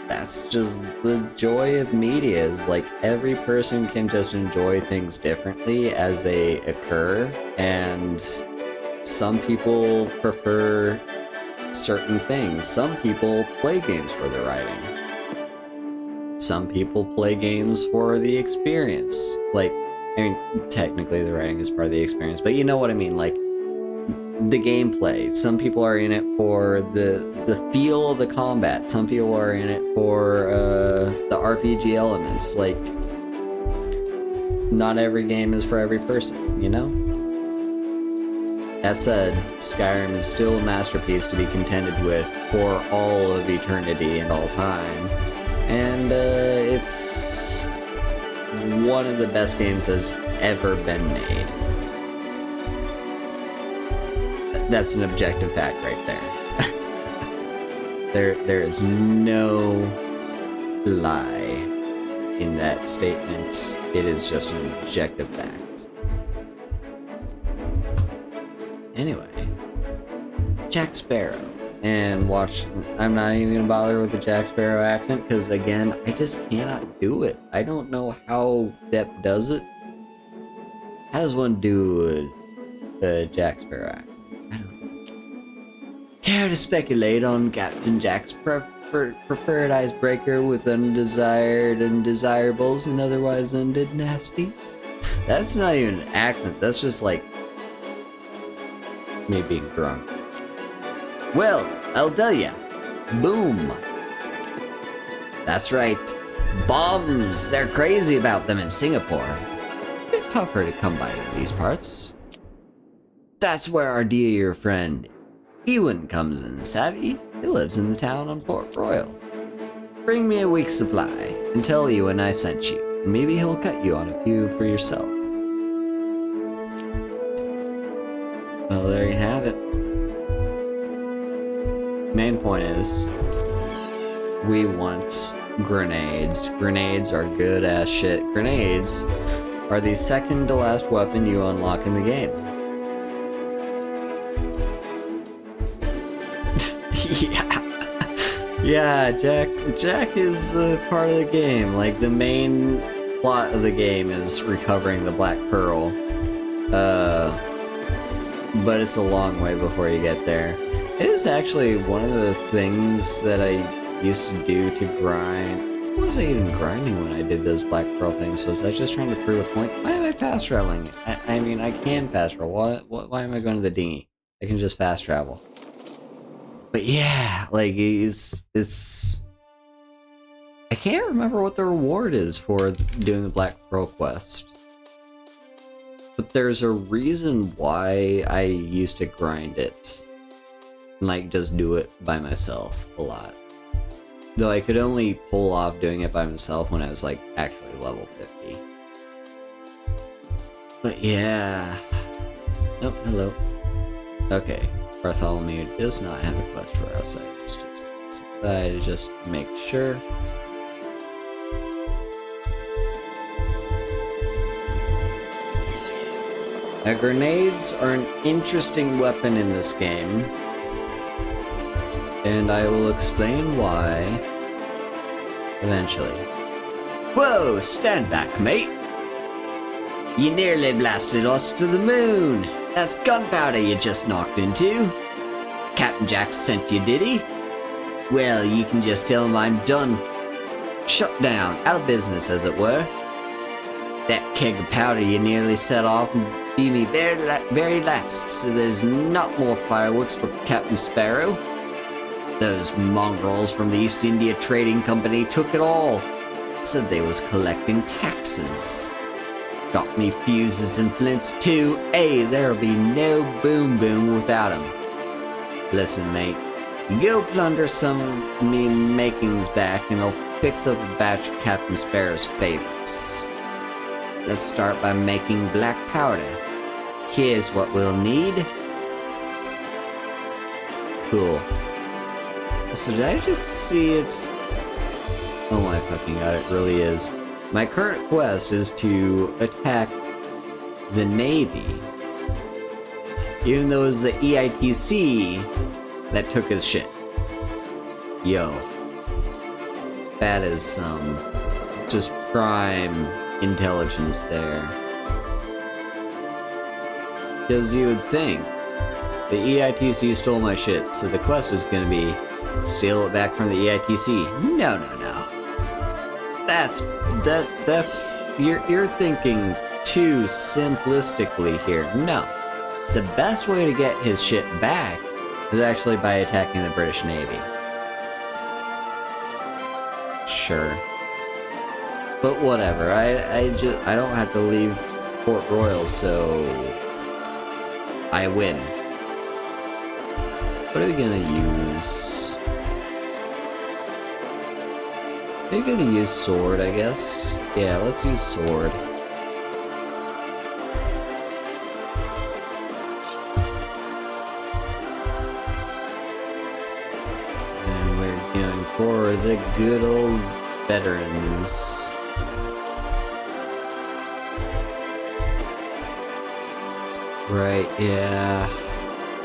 that's just the joy of media, is like every person can just enjoy things differently as they occur, and some people prefer certain things. Some people play games for the writing. Some people play games for the experience. Like, I mean, technically the writing is part of the experience, but you know what I mean, like, the gameplay. Some people are in it for the feel of the combat. Some people are in it for the RPG elements. Like, not every game is for every person, you know? That said, Skyrim is still a masterpiece to be contended with for all of eternity and all time. And it's one of the best games that's ever been made. That's an objective fact right there. There is no lie in that statement. It is just an objective fact. Anyway, Jack Sparrow. And watch, I'm not even gonna bother with the Jack Sparrow accent, because again, I just cannot do it. I don't know how Depp does it. How does one do a Jack Sparrow accent? I don't know. Care to speculate on Captain Jack's preferred icebreaker with undesired undesirables and otherwise undid nasties? That's not even an accent, that's just like me being drunk. Well, I'll tell ya. Boom. That's right. Bombs! They're crazy about them in Singapore. A bit tougher to come by in these parts. That's where our dear friend Ewan comes in, savvy? He lives in the town on Port Royal. Bring me a week's supply, and tell Ewan I sent you. And maybe he'll cut you on a few for yourself. Well, there you have it. Main point is, we want grenades. Grenades are good ass shit. Grenades are the second to last weapon you unlock in the game. Yeah, Jack is part of the game. Like, the main plot of the game is recovering the Black Pearl. But it's a long way before you get there. It is actually one of the things that I used to do to grind. What was I even grinding when I did those Black Pearl things? Was I just trying to prove a point? Why am I fast traveling? I mean, I can fast travel. Why am I going to the dinghy? I can just fast travel. But yeah, like, it's... I can't remember what the reward is for doing the Black Pearl quest. But there's a reason why I used to grind it. Like, just do it by myself a lot. Though I could only pull off doing it by myself when I was, like, actually level 50. But yeah... Oh, hello. Okay, Bartholomew does not have a quest for outside the streets. I just make sure. Now, grenades are an interesting weapon in this game, and I will explain why eventually. Whoa, stand back, mate! You nearly blasted us to the moon! That's gunpowder you just knocked into! Captain Jack sent you, did he? Well, you can just tell him I'm done. Shut down, out of business, as it were. That keg of powder you nearly set off and beat me very last, so there's not more fireworks for Captain Sparrow. Those mongrels from the East India Trading Company took it all. Said they was collecting taxes. Got me fuses and flints too. Hey, there'll be no boom boom without 'em. Listen, mate. Go plunder some of me makings back and I'll fix up a batch of Captain Sparrow's favorites. Let's start by making black powder. Here's what we'll need. Cool. So did I just see it's... Oh my fucking god, it really is. My current quest is to attack the Navy. Even though it was the EITC that took his shit. Yo. That is some just prime intelligence there. Because you would think the EITC stole my shit, so the quest is gonna be steal it back from the EITC. No. That's you're thinking too simplistically here. No. The best way to get his shit back is actually by attacking the British Navy. Sure. But whatever, I don't have to leave Port Royal, so I win. What are we gonna use? We're gonna use sword, I guess. Yeah, let's use sword. And we're going for the good old veterans. Right, yeah.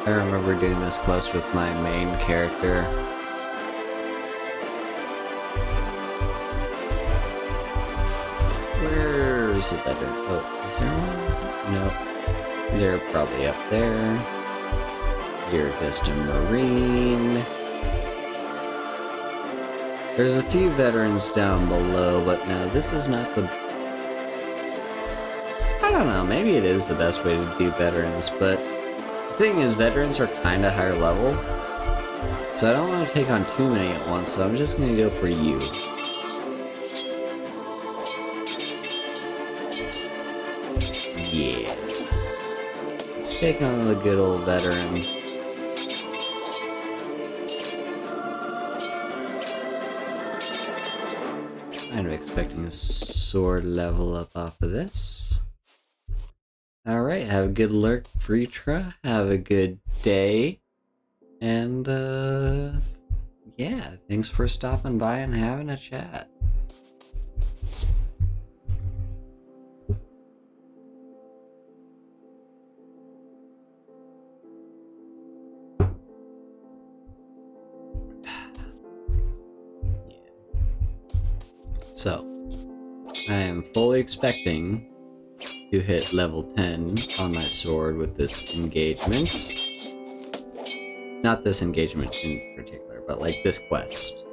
I remember doing this quest with my main character. Where's the veteran? Oh, is there one? Nope. They're probably up there. You're just a Marine. There's a few veterans down below, but no, this is not the... I don't know, maybe it is the best way to do veterans, but the thing is, veterans are kinda higher level, so I don't want to take on too many at once, so I'm just gonna go for you. Yeah. Let's take on the good old veteran. Kind of expecting a sword level up off of this. Alright, have a good lurk, Vritra. Have a good day. And, yeah, thanks for stopping by and having a chat. So, I am fully expecting to hit level 10 on my sword with this engagement. Not this engagement in particular, but like this quest.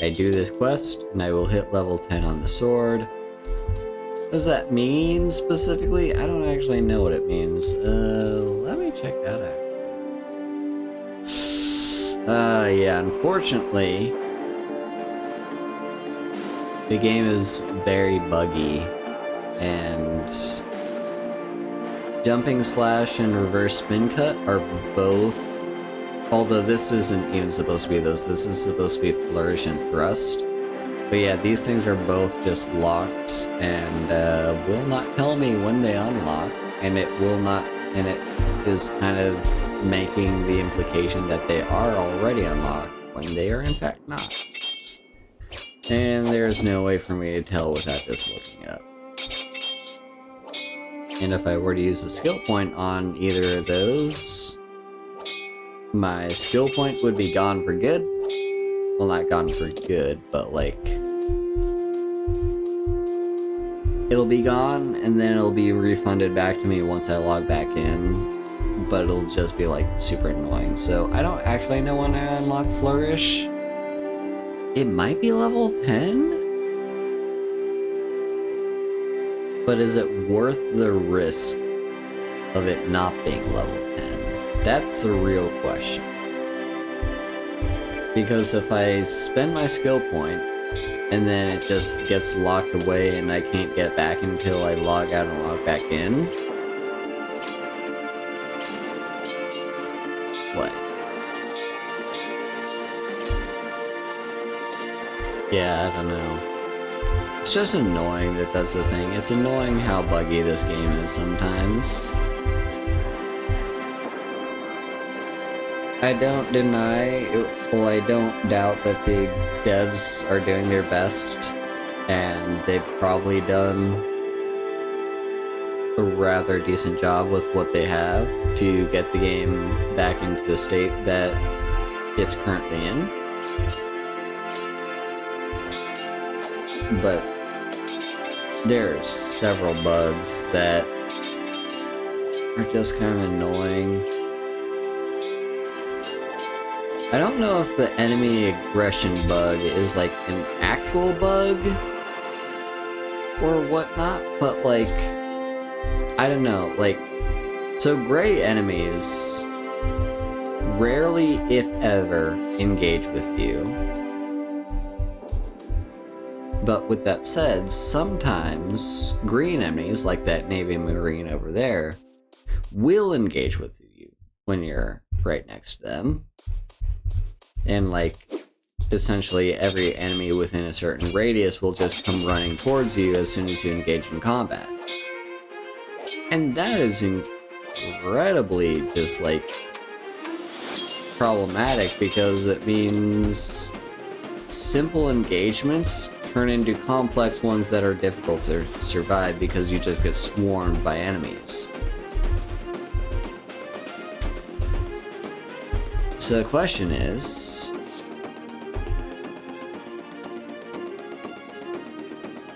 I do this quest, and I will hit level 10 on the sword. What does that mean specifically? I don't actually know what it means. Let me check that out. Yeah, unfortunately, the game is very buggy, and jumping slash and reverse spin cut are both, although this isn't even supposed to be those, this is supposed to be flourish and thrust. But yeah, these things are both just locked, and will not tell me when they unlock, and it is kind of making the implication that they are already unlocked when they are in fact not. And there's no way for me to tell without just looking it up. And if I were to use a skill point on either of those, my skill point would be gone for good. Well, not gone for good, but like, it'll be gone and then it'll be refunded back to me once I log back in. But it'll just be like super annoying. So I don't actually know when I unlock Flourish. It might be level 10? But is it worth the risk of it not being level 10? That's the real question. Because if I spend my skill point and then it just gets locked away and I can't get it back until I log out and log back in, what? Yeah, I don't know. It's just annoying that that's the thing. It's annoying how buggy this game is sometimes. I don't deny, well, I don't doubt that the devs are doing their best, and they've probably done a rather decent job with what they have to get the game back into the state that it's currently in. But there are several bugs that are just kind of annoying. I don't know if the enemy aggression bug is like an actual bug or whatnot, but like, I don't know, like, so gray enemies rarely, if ever, engage with you. But with that said, sometimes green enemies, like that Navy Marine over there, will engage with you when you're right next to them. And like, essentially every enemy within a certain radius will just come running towards you as soon as you engage in combat. And that is incredibly just like problematic, because it means simple engagements turn into complex ones that are difficult to survive because you just get swarmed by enemies. So the question is,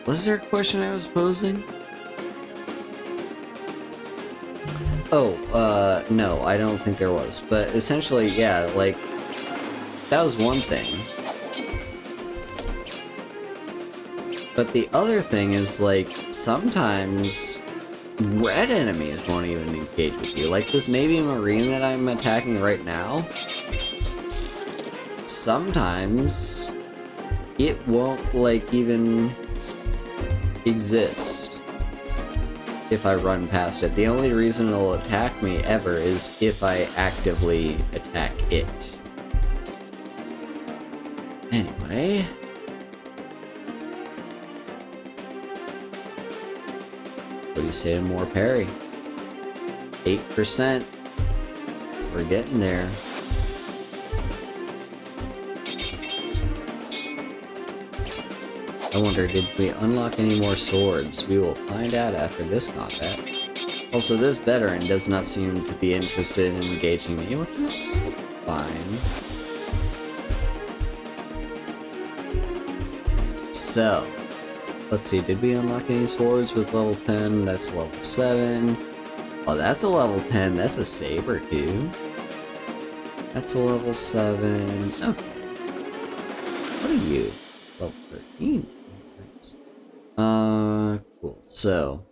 was there a question I was posing? Oh, no, I don't think there was. But essentially, yeah, like, that was one thing. But the other thing is, like, sometimes red enemies won't even engage with you. Like this Navy Marine that I'm attacking right now, sometimes it won't, like, even exist if I run past it. The only reason it'll attack me ever is if I actively attack it. Anyway. What do you say to more parry? 8%. We're getting there. I wonder, did we unlock any more swords? We will find out after this combat. Also, this veteran does not seem to be interested in engaging me, which is fine. So, let's see, did we unlock any swords with level 10? That's level 7. Oh, that's a level 10. That's a saber, too. That's a level 7. Okay. What are you? Level 13. Nice. Cool. So,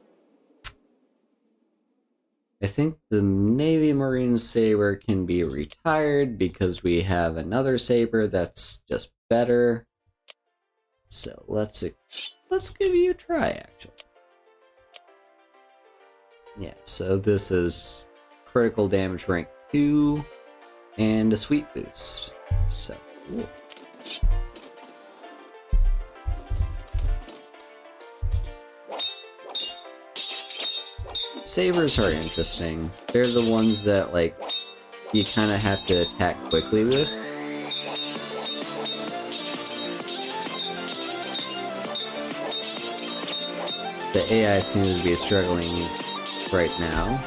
I think the Navy Marine Saber can be retired because we have another saber that's just better. So let's give you a try, actually. Yeah, so this is critical damage rank 2 and a sweet boost. So cool. Sabers are interesting. They're the ones that, like, you kind of have to attack quickly with. The AI seems to be struggling right now.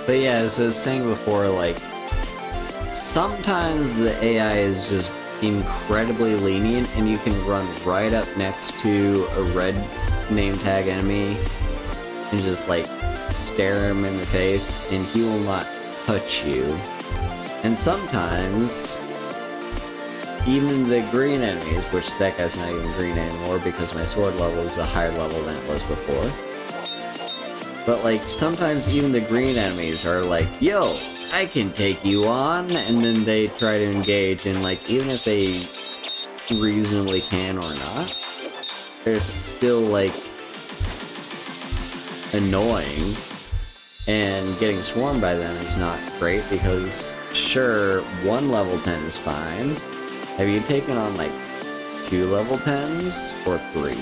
But yeah, as I was saying before, like, sometimes the AI is just incredibly lenient and you can run right up next to a red name tag enemy and just, like, stare him in the face and he will not touch you. And sometimes even the green enemies, which that guy's not even green anymore because my sword level is a higher level than it was before. But, like, sometimes even the green enemies are like, yo, I can take you on, and then they try to engage, and, like, even if they reasonably can or not, it's still, like, annoying, and getting swarmed by them is not great, because, sure, one level 10 is fine. Have you taken on, like, 2 level 10s, or 3,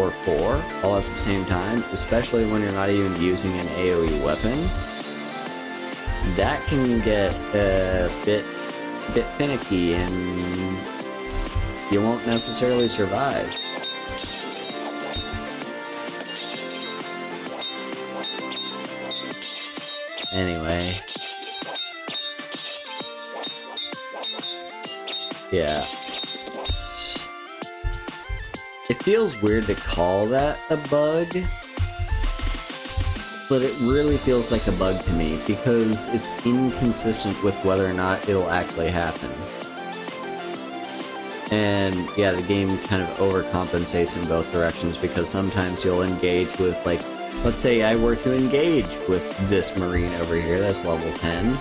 or 4, all at the same time, especially when you're not even using an AoE weapon? That can get a bit finicky, and you won't necessarily survive. Anyway. Yeah. It feels weird to call that a bug, but it really feels like a bug to me because it's inconsistent with whether or not it'll actually happen. And yeah, the game kind of overcompensates in both directions because sometimes you'll engage with, like, let's say I were to engage with this Marine over here, that's level 10.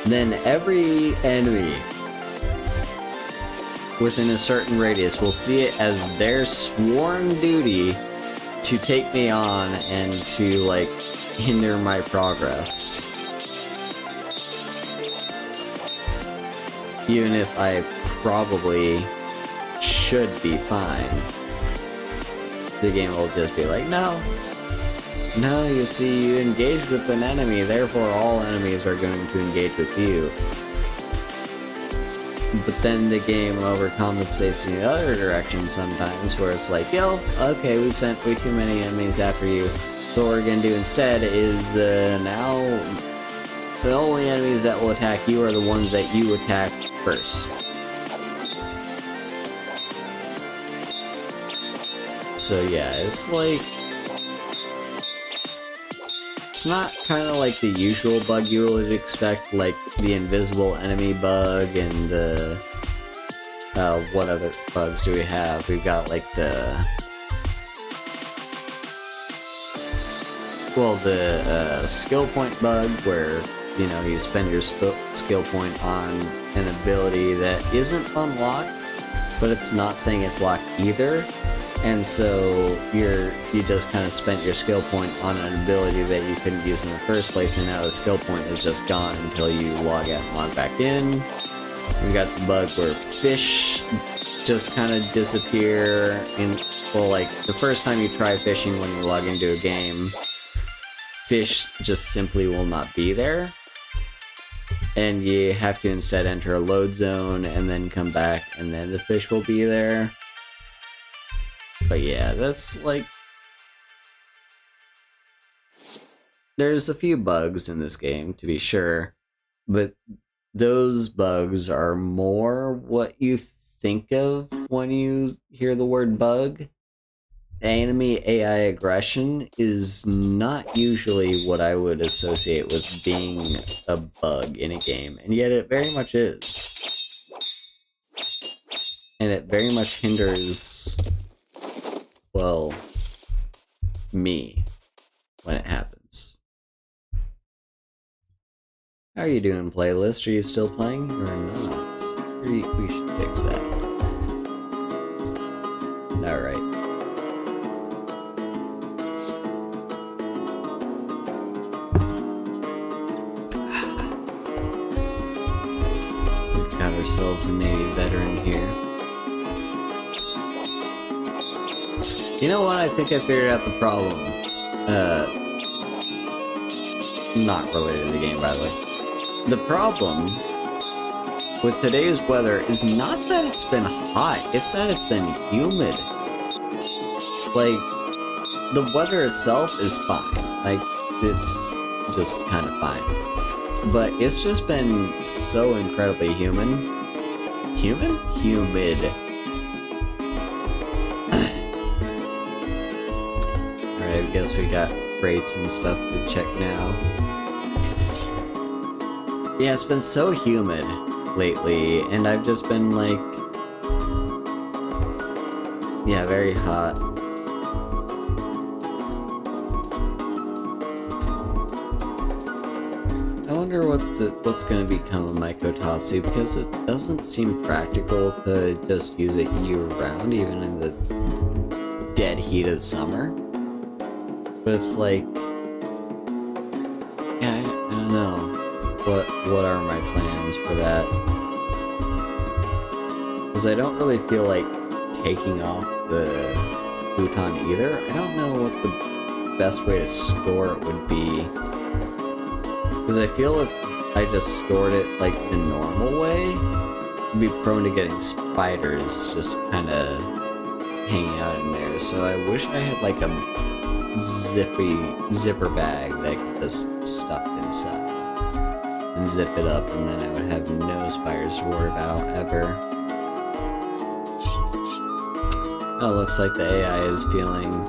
Then every enemy within a certain radius will see it as their sworn duty to take me on and to, like, hinder my progress. Even if I probably should be fine. The game will just be like, no, you see, you engaged with an enemy, therefore all enemies are going to engage with you. But then the game overcompensates in the other direction sometimes, where it's like, yo, okay, we sent way too many enemies after you. So what we're gonna do instead is, now, the only enemies that will attack you are the ones that you attacked first. So yeah, it's like, it's not kind of like the usual bug you would expect, like the invisible enemy bug and the, what other bugs do we have? We've got, like, the skill point bug, where, you know, you spend your skill point on an ability that isn't unlocked, but it's not saying it's locked either. And so you just kind of spent your skill point on an ability that you couldn't use in the first place, and now the skill point is just gone until you log out and log back in. We got the bug where fish just kind of disappear well, like, the first time you try fishing when you log into a game, fish just simply will not be there. And you have to instead enter a load zone and then come back, and then the fish will be there. But yeah, that's, like, there's a few bugs in this game, to be sure, but those bugs are more what you think of when you hear the word bug. Enemy AI aggression is not usually what I would associate with being a bug in a game, and yet it very much is. And it very much hinders well, me when it happens. How are you doing, playlist? Are you still playing or not? We should fix that. Alright. We've got ourselves a Navy veteran here. You know what? I think I figured out the problem. Not related to the game, by the way. The problem with today's weather is not that it's been hot, it's that it's been humid. Like, the weather itself is fine. Like, it's just kind of fine. But it's just been so incredibly humid. Humid? Humid. Alright, I guess we got rates and stuff to check now. Yeah, it's been so humid lately, and I've just been like... yeah, very hot. I wonder what's gonna become of my Kotatsu, because it doesn't seem practical to just use it year-round, even in the dead heat of the summer. But it's like... yeah, I don't know. What are my plans for that? Because I don't really feel like taking off the futon either. I don't know what the best way to store it would be. Because I feel if I just stored it like the normal way, I'd be prone to getting spiders just kind of hanging out in there. So I wish I had like a zipper bag that I could just stuff inside. And zip it up, and then I would have no spiders to worry about, ever. Oh, it looks like the AI is feeling...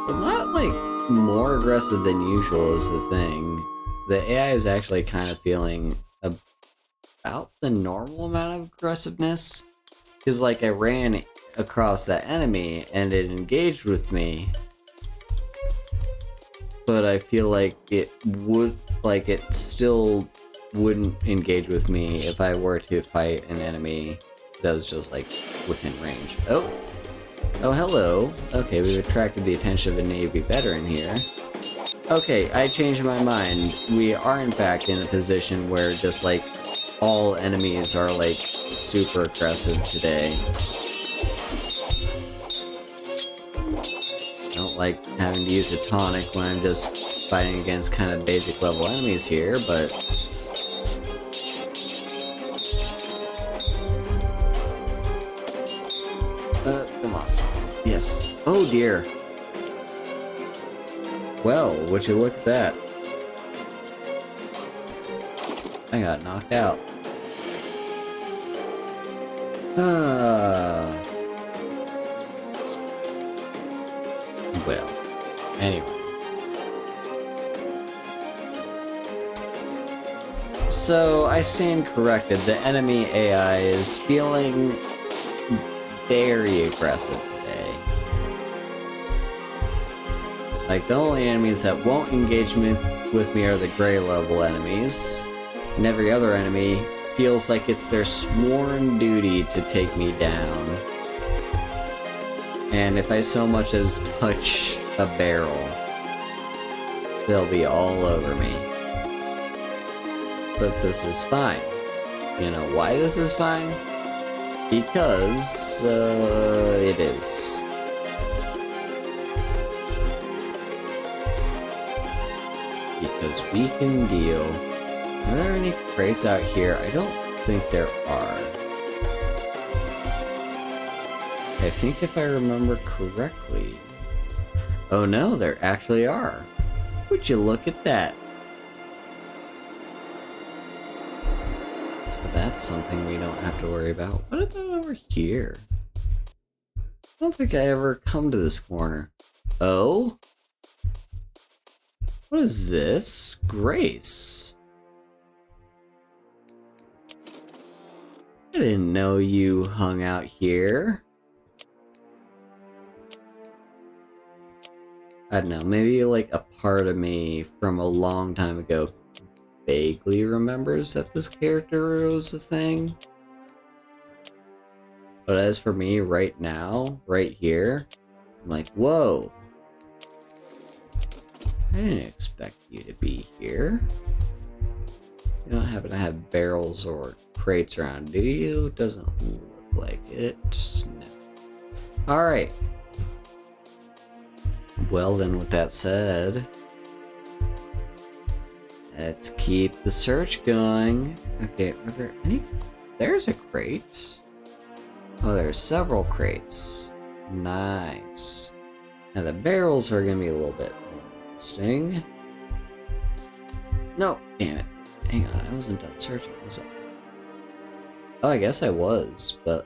well, not, like, more aggressive than usual is the thing. The AI is actually kind of feeling about the normal amount of aggressiveness. Because, like, I ran across that enemy, and it engaged with me. But I feel like it would... like, it still... wouldn't engage with me if I were to fight an enemy that was just like within range. Oh, hello. Okay, we've attracted the attention of a Navy veteran here. Okay, I changed my mind. We are in fact in a position where just like all enemies are like super aggressive today. I don't like having to use a tonic when I'm just fighting against kind of basic level enemies here, but come on. Yes. Oh dear. Well, would you look at that? I got knocked out. Well, anyway. So, I stand corrected. The enemy AI is feeling very aggressive today. Like, the only enemies that won't engage with me are the gray level enemies. And every other enemy feels like it's their sworn duty to take me down. And if I so much as touch a barrel, they'll be all over me. But this is fine. You know why this is fine? Because, it is. Because we can deal. Are there any crates out here? I don't think there are. I think if I remember correctly... oh no, there actually are. Would you look at that? So that's something we don't have to worry about. What about over here? I don't think I ever come to this corner. Oh? What is this? Grace. I didn't know you hung out here. I don't know, maybe like a part of me from a long time ago vaguely remembers that this character was a thing. But as for me right now, right here, I'm like, whoa. I didn't expect you to be here. You don't happen to have barrels or crates around, do you? Doesn't look like it. No. Alright. Well then, with that said, let's keep the search going. Okay, are there any? There's a crate. Oh, there's several crates. Nice. Now the barrels are gonna be a little bit more interesting. No, damn it. Hang on, I wasn't done searching, was I? Oh, I guess I was, but...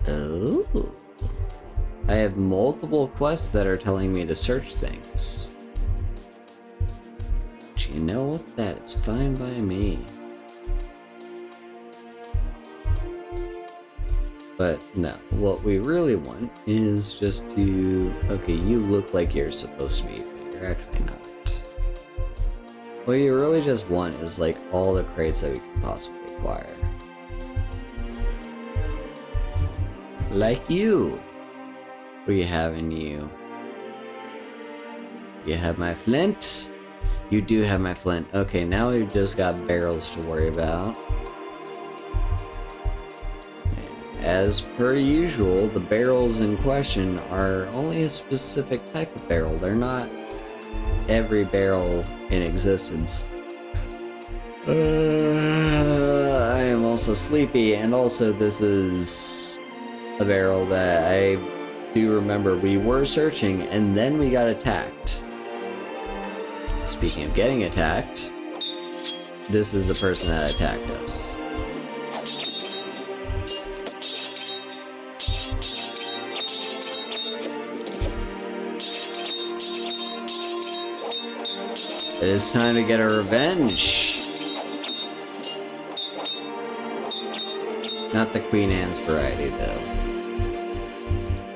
Oh. I have multiple quests that are telling me to search things. But you know what? That is fine by me. But no, what we really want is just to... Okay, you look like you're supposed to be, but you're actually not. What you really just want is like all the crates that we can possibly acquire. Like you. What do you have in you? You have my flint? You do have my flint. Okay, now we've just got barrels to worry about. As per usual, the barrels in question are only a specific type of barrel. They're not every barrel in existence. I am also sleepy, and also this is a barrel that I do remember we were searching, and then we got attacked. Speaking of getting attacked, this is the person that attacked us. It is time to get a revenge. Not the Queen Anne's variety, though.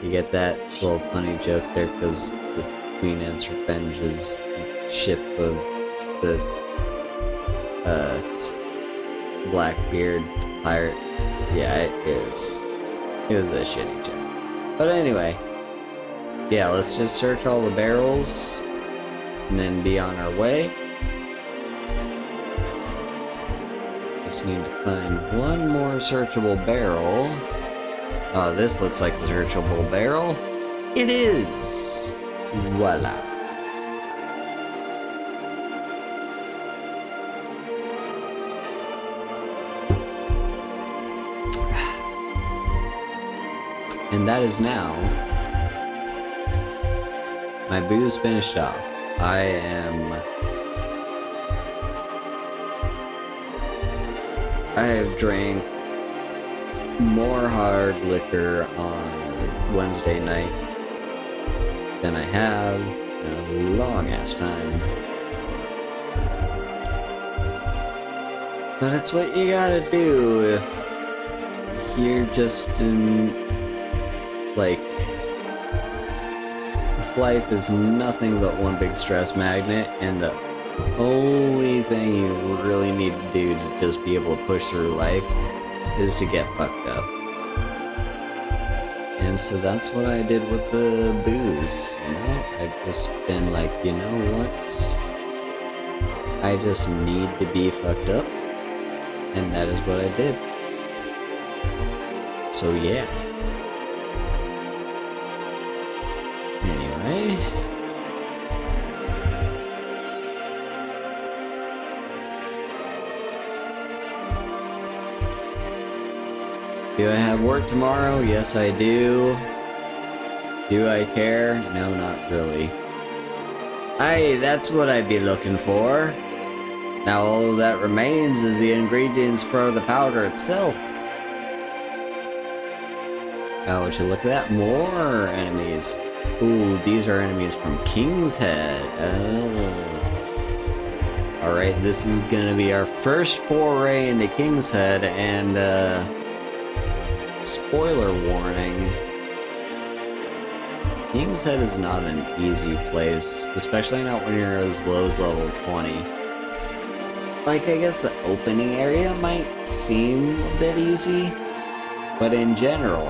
You get that little funny joke there because the Queen Anne's Revenge is the ship of the Blackbeard pirate. Yeah, it is. It was a shitty joke. But anyway, yeah, let's just search all the barrels and then be on our way. Just need to find one more searchable barrel. Oh, this looks like the searchable barrel. It is! Voila. And that is now my booze finished off. I have drank more hard liquor on Wednesday night than I have in a long ass time. But it's what you gotta do if you're just in, like, life is nothing but one big stress magnet, and the only thing you really need to do to just be able to push through life is to get fucked up. And so that's what I did with the booze, you know? I've just been like, you know what? I just need to be fucked up, and that is what I did. So yeah. Anyway, do I have work tomorrow? Yes, I do. Do I care? No, not really. Aye, that's what I'd be looking for. Now all that remains is the ingredients for the powder itself. Oh, would you look at that? More enemies. Ooh, these are enemies from King's Head. Oh. Alright, this is gonna be our first foray into King's Head, and, spoiler warning, King's Head is not an easy place, especially not when you're as low as level 20. Like, I guess the opening area might seem a bit easy, but in general,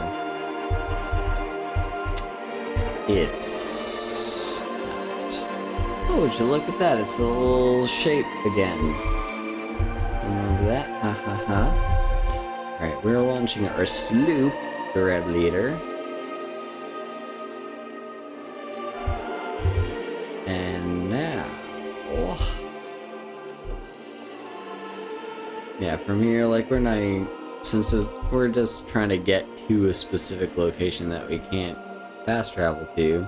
it's not. Oh, would you look at that? It's the little shape again. Remember that? Ha ha ha. Alright, we're launching our sloop, the Red Leader. And now... yeah, from here, like, we're not even... we're just trying to get to a specific location that we can't fast travel to.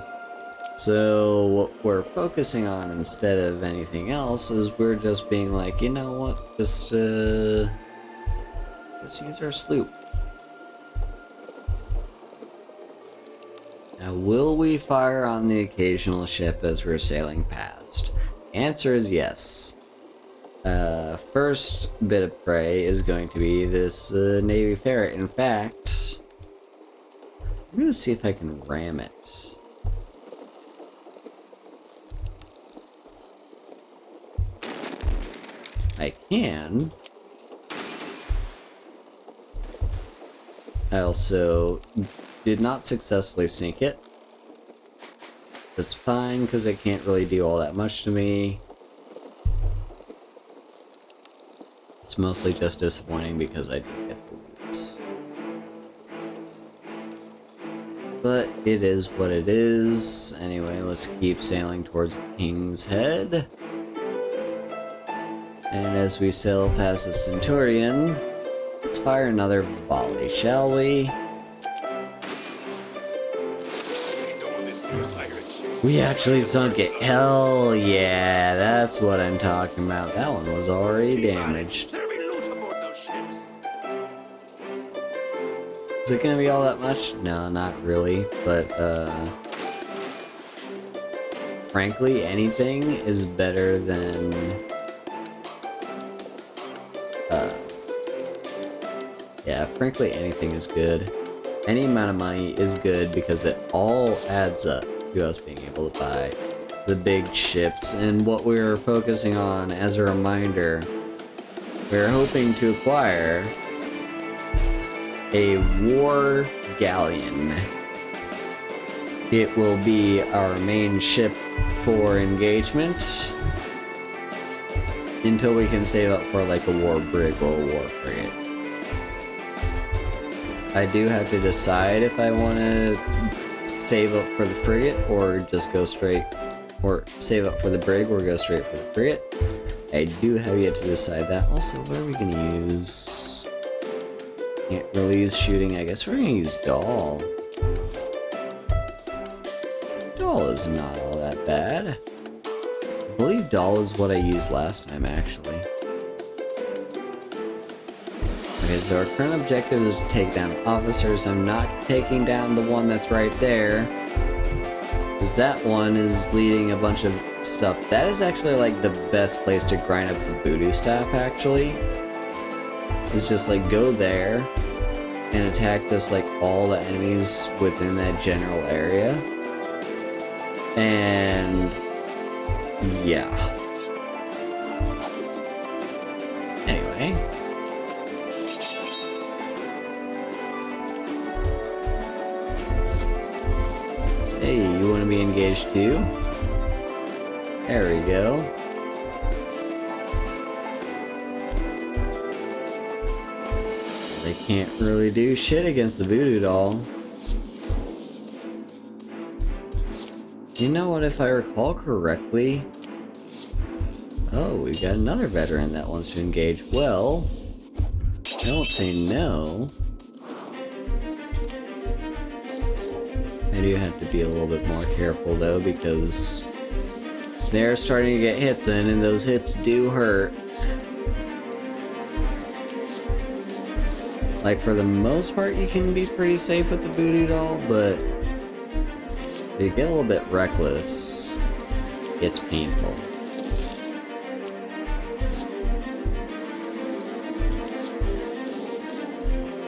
So what we're focusing on instead of anything else is we're just being like, you know what, just use our sloop. Now, will we fire on the occasional ship as we're sailing past? Answer is yes. First bit of prey is going to be this Navy ferret. In fact, I'm gonna see if I can ram it. I can. I also did not successfully sink it. That's fine, because it can't really do all that much to me. It's mostly just disappointing because I didn't get the loot. But it is what it is. Anyway, let's keep sailing towards the King's Head. And as we sail past the Centurion, let's fire another volley, shall we? We actually sunk it. Hell yeah, that's what I'm talking about. That one was already damaged. Is it gonna be all that much? No, not really, but frankly, anything is better than yeah, frankly, anything is good. Any amount of money is good because it all adds up to us being able to buy the big ships. And what we're focusing on, as a reminder, we're hoping to acquire a war galleon. It will be our main ship for engagement until we can save up for like a war brig or a war frigate. I do have to decide if I want to save up for the frigate or just go straight, or save up for the brig or go straight for the frigate. I do have yet to decide that. Also, what are we going to use? Can't really use shooting. I guess we're going to use Doll. Doll is not all that bad. I believe Doll is what I used last time, actually. Okay, so our current objective is to take down officers. I'm not taking down the one that's right there, because that one is leading a bunch of stuff. That is actually like the best place to grind up the voodoo staff, actually. It's just like go there and attack just like all the enemies within that general area. And yeah. Anyway. Hey, you want to be engaged too? There we go. They can't really do shit against the voodoo doll. You know what, if I recall correctly... oh, we've got another veteran that wants to engage. Well, I don't say no. I do have to be a little bit more careful though, because they're starting to get hits in, and those hits do hurt. Like, for the most part, you can be pretty safe with the voodoo doll, but if you get a little bit reckless, it's painful.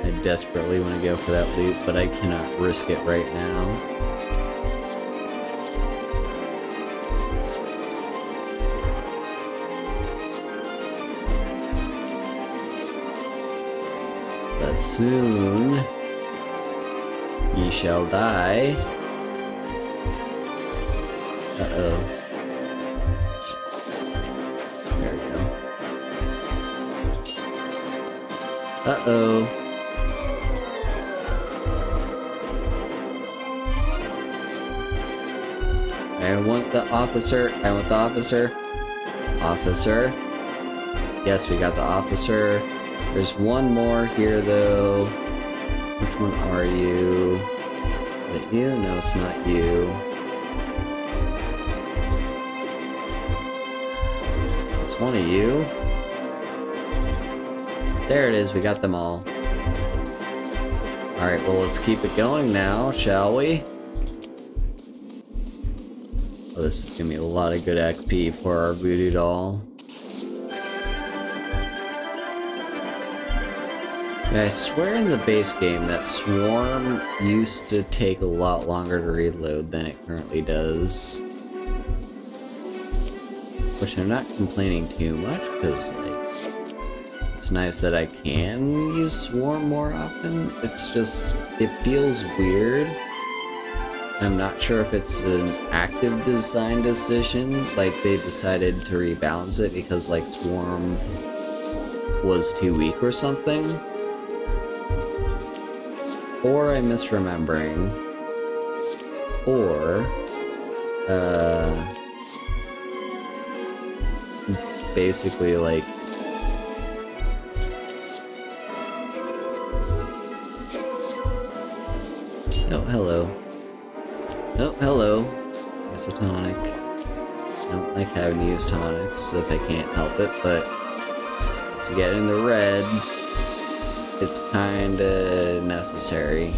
I desperately want to go for that loot, but I cannot risk it right now. Soon ye shall die. Uh-oh. There we go. Uh-oh. I want the officer. I want the officer. Officer. Yes, we got the officer. There's one more here, though. Which one are you? Is it you? No, it's not you. It's one of you. There it is. We got them all. Alright, well, let's keep it going now, shall we? Oh, this is gonna be a lot of good XP for our voodoo doll. I swear in the base game that Swarm used to take a lot longer to reload than it currently does. Which I'm not complaining too much, because, like, it's nice that I can use Swarm more often. It's just, it feels weird. I'm not sure if it's an active design decision, like they decided to rebalance it because, like, Swarm was too weak or something. Or I'm misremembering. Or, basically, like, oh, hello. Oh, hello. There's a tonic. I don't like having to use tonics if I can't help it, but to get in the red, it's kinda necessary.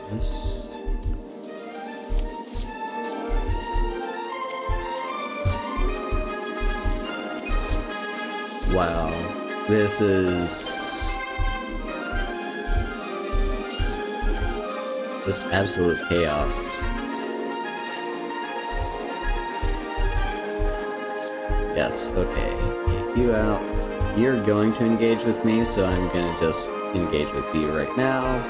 This. Wow, this is just absolute chaos. Yes, okay. Take you out. You're going to engage with me, so I'm gonna just engage with you right now.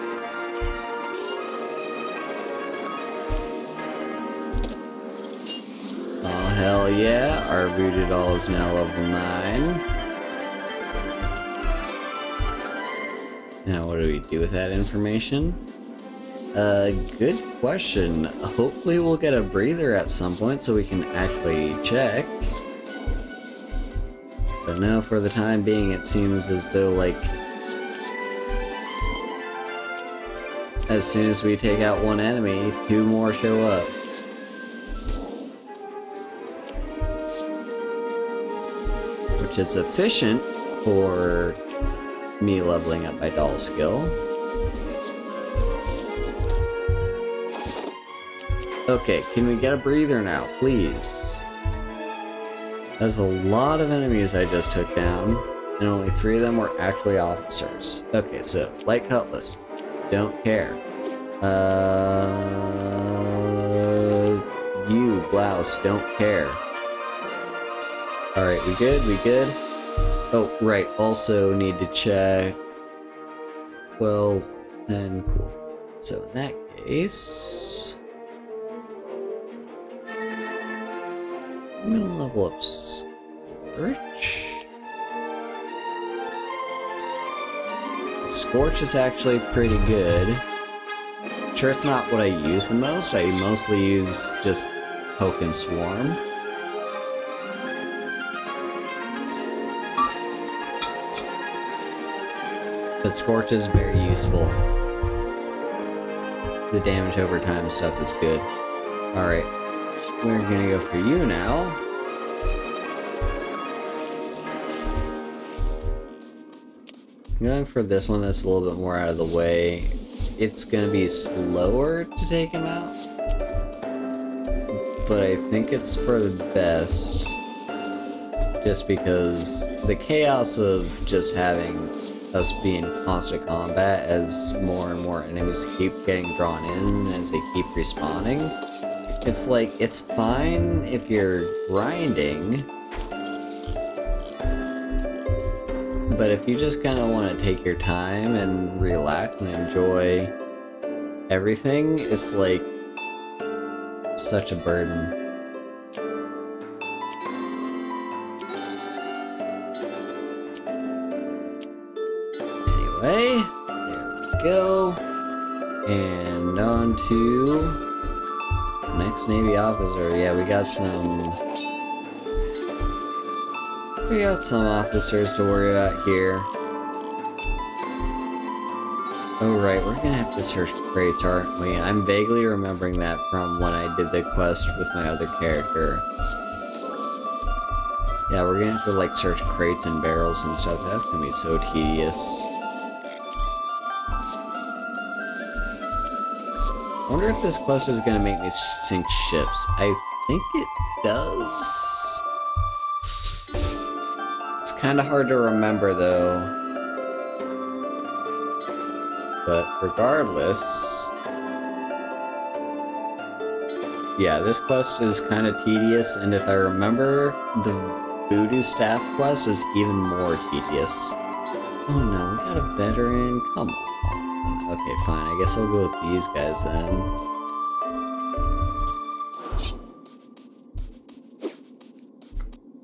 Oh, hell yeah. Our voodoo doll is now level 9. Now, what do we do with that information? Good question. Hopefully we'll get a breather at some point so we can actually check. But no, for the time being, it seems as though, like, as soon as we take out one enemy, 2 more show up. Which is efficient for me leveling up my doll skill. Okay, can we get a breather now, please? There's a lot of enemies I just took down, and only 3 of them were actually officers. Okay, so, light cutlass. Don't care. You, blouse, don't care. Alright, we good? We good? Oh, right, also need to check... Well, and cool. So in that case... I'm gonna level up Scorch. Scorch is actually pretty good. Sure, it's not what I use the most. I mostly use just Poke and Swarm. But Scorch is very useful. The damage over time stuff is good. Alright. We're gonna go for you now. I'm going for this one that's a little bit more out of the way. It's gonna be slower to take him out, but I think it's for the best. Just because the chaos of just having us be in constant combat as more and more enemies keep getting drawn in as they keep respawning It's like, it's fine if you're grinding, but if you just kind of want to take your time and relax and enjoy everything, it's like such a burden. Anyway, there we go. And on to next Navy officer. Yeah, we got some officers to worry about here. Oh right, we're gonna have to search crates, aren't we? I'm vaguely remembering that from when I did the quest with my other character. Yeah, we're gonna have to like search crates and barrels and stuff. That's gonna be so tedious. I wonder if this quest is gonna make me sink ships. I think it does. It's kinda hard to remember though. But regardless, yeah, this quest is kind of tedious, and if I remember, the Voodoo Staff quest is even more tedious. Oh no, we got a veteran? Come on. Okay, fine, I guess I'll go with these guys then.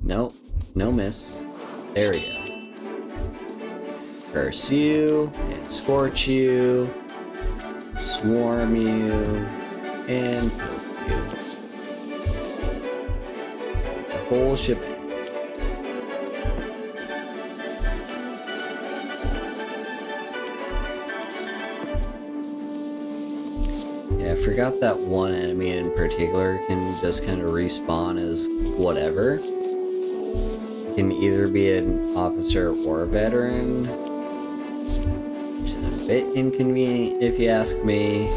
Nope, no miss. There we go. Curse you, and scorch you, swarm you, and poke you. The whole ship. Yeah, I forgot that one enemy in particular can just kind of respawn as whatever. It can either be an officer or a veteran. Bit inconvenient if you ask me.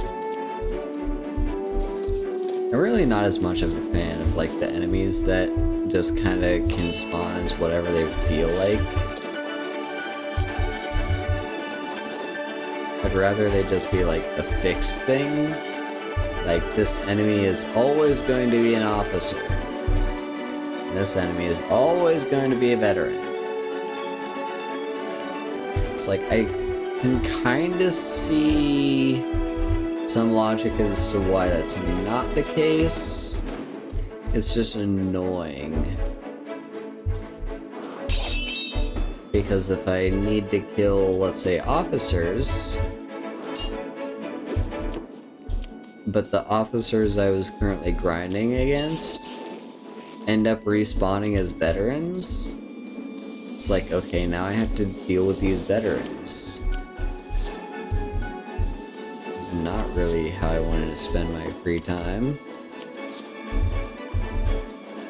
I'm really not as much of a fan of like the enemies that just kind of can spawn as whatever they feel like. I'd rather they just be like a fixed thing. Like this enemy is always going to be an officer. And this enemy is always going to be a veteran. It's like I can kind of see some logic as to why that's not the case. It's just annoying. Because if I need to kill, let's say, officers, but the officers I was currently grinding against end up respawning as veterans, it's like, okay, now I have to deal with these veterans. Not really how I wanted to spend my free time,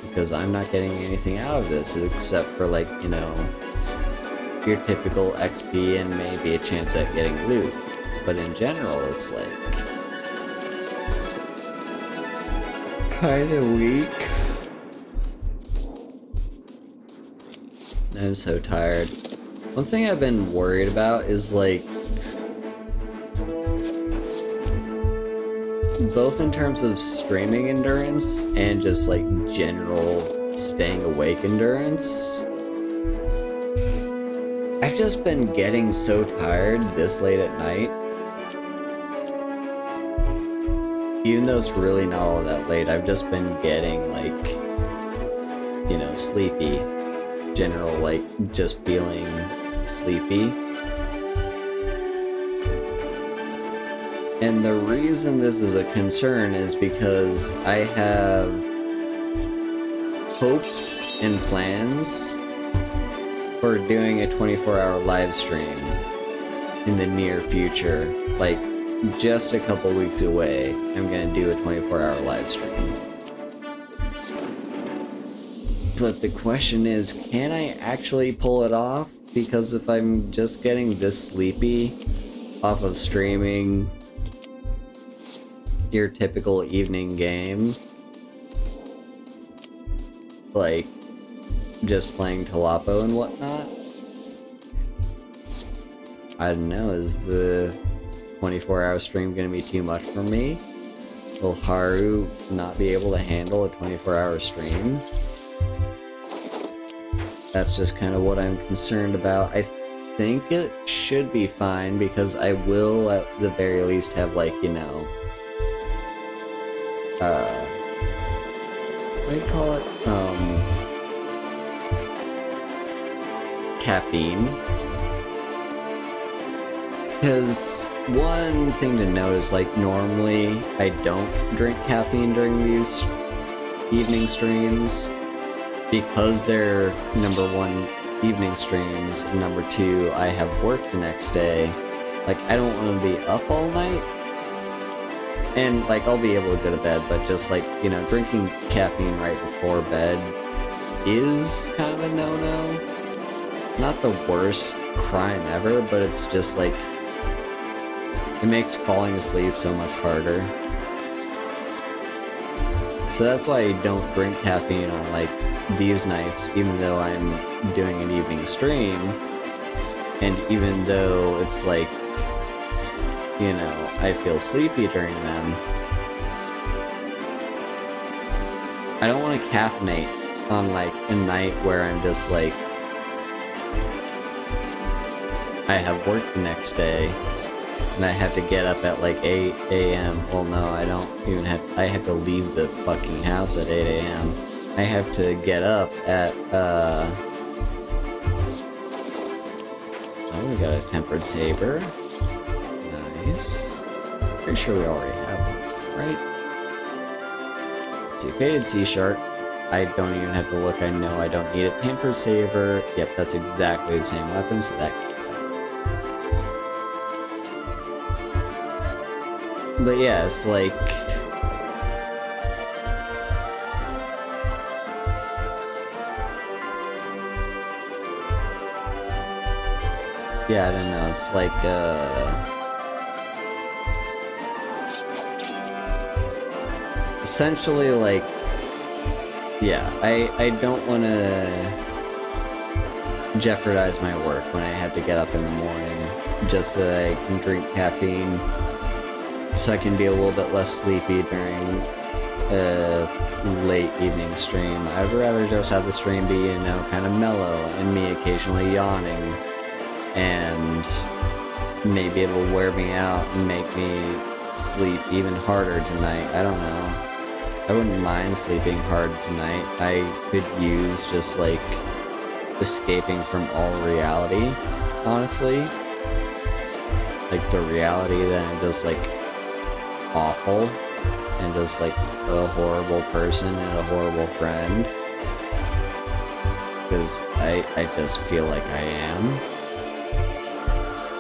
because I'm not getting anything out of this except for, like, you know, your typical XP and maybe a chance at getting loot. But in general, it's like kinda weak. I'm so tired. One thing I've been worried about is like, both in terms of streaming endurance and just like general staying awake endurance, I've just been getting so tired this late at night. Even though it's really not all that late, I've just been getting like, you know, sleepy. General, like, just feeling sleepy. And the reason this is a concern is because I have hopes and plans for doing a 24-hour live stream in the near future. Like, just a couple weeks away, I'm gonna do a 24-hour live stream. But the question is, can I actually pull it off? Because if I'm just getting this sleepy off of streaming your typical evening game, like just playing TLOPO and whatnot, I don't know, is the 24-hour stream gonna be too much for me? Will Haru not be able to handle a 24-hour stream? That's just kind of what I'm concerned about. I think it should be fine because I will at the very least have, like, you know, what do you call it? Caffeine. Because one thing to note is, like, normally I don't drink caffeine during these evening streams because they're, number one, evening streams, and number two, I have work the next day. Like, I don't want to be up all night. And, like, I'll be able to go to bed, but just, like, you know, drinking caffeine right before bed is kind of a no-no. Not the worst crime ever, but it's just, like, it makes falling asleep so much harder. So that's why I don't drink caffeine on, like, these nights, even though I'm doing an evening stream. And even though it's like, you know, I feel sleepy during them, I don't want to caffeinate on, like, a night where I'm just like, I have work the next day, and I have to get up at like 8 a.m. Well, no, I don't even have, I have to leave the fucking house at 8 a.m. I have to get up at, oh, we got a tempered saber. Nice. Pretty sure we already have one, right? Let's see, faded sea shark. I don't even have to look, I know I don't need it. Tempered saber, yep, that's exactly the same weapon, so that. But yeah, it's like, yeah, I don't know, it's like, essentially, like, yeah, I don't want to jeopardize my work when I have to get up in the morning, just so that I can drink caffeine, so I can be a little bit less sleepy during a late evening stream. I'd rather just have the stream be, you know, kind of mellow, and me occasionally yawning, and maybe it'll wear me out and make me sleep even harder tonight. I don't know. I wouldn't mind sleeping hard tonight. I could use just, like, escaping from all reality, honestly. Like, the reality that I'm just, like, awful, and just, like, a horrible person and a horrible friend. Because I just feel like I am.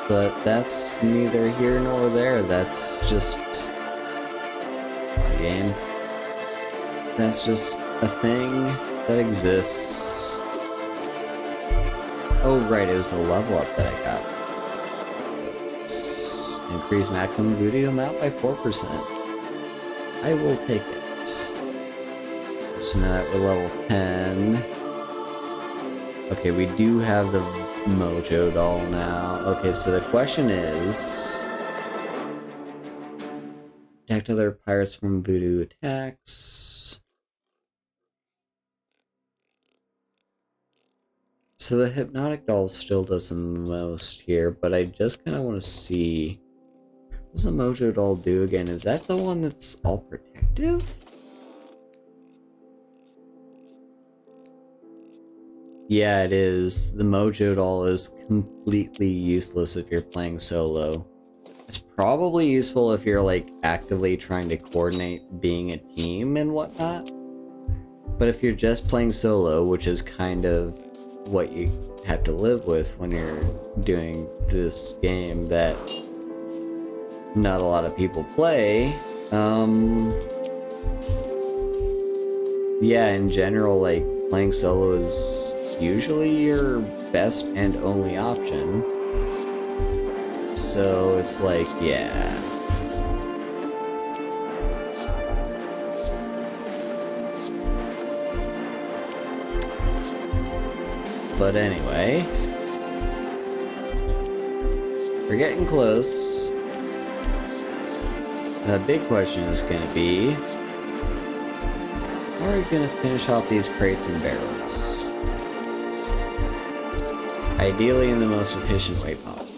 But that's neither here nor there. That's just a game. That's just a thing that exists. Oh right, it was the level up that I got. Increase maximum booty amount by 4%. I will take it. So now that we're level 10. Okay, we do have the Mojo doll now. Okay, so the question is, protect other pirates from voodoo attacks. So the hypnotic doll still does the most here, but I just kind of want to see, what does the Mojo doll do again? Is that the one that's all protective? Yeah, it is. The Mojo doll is completely useless if you're playing solo. It's probably useful if you're, like, actively trying to coordinate being a team and whatnot. But if you're just playing solo, which is kind of what you have to live with when you're doing this game that not a lot of people play, yeah, in general, like, playing solo is usually your best and only option. So it's like, yeah. But anyway, we're getting close. And the big question is going to be, how are we going to finish off these crates and barrels? Ideally in the most efficient way possible.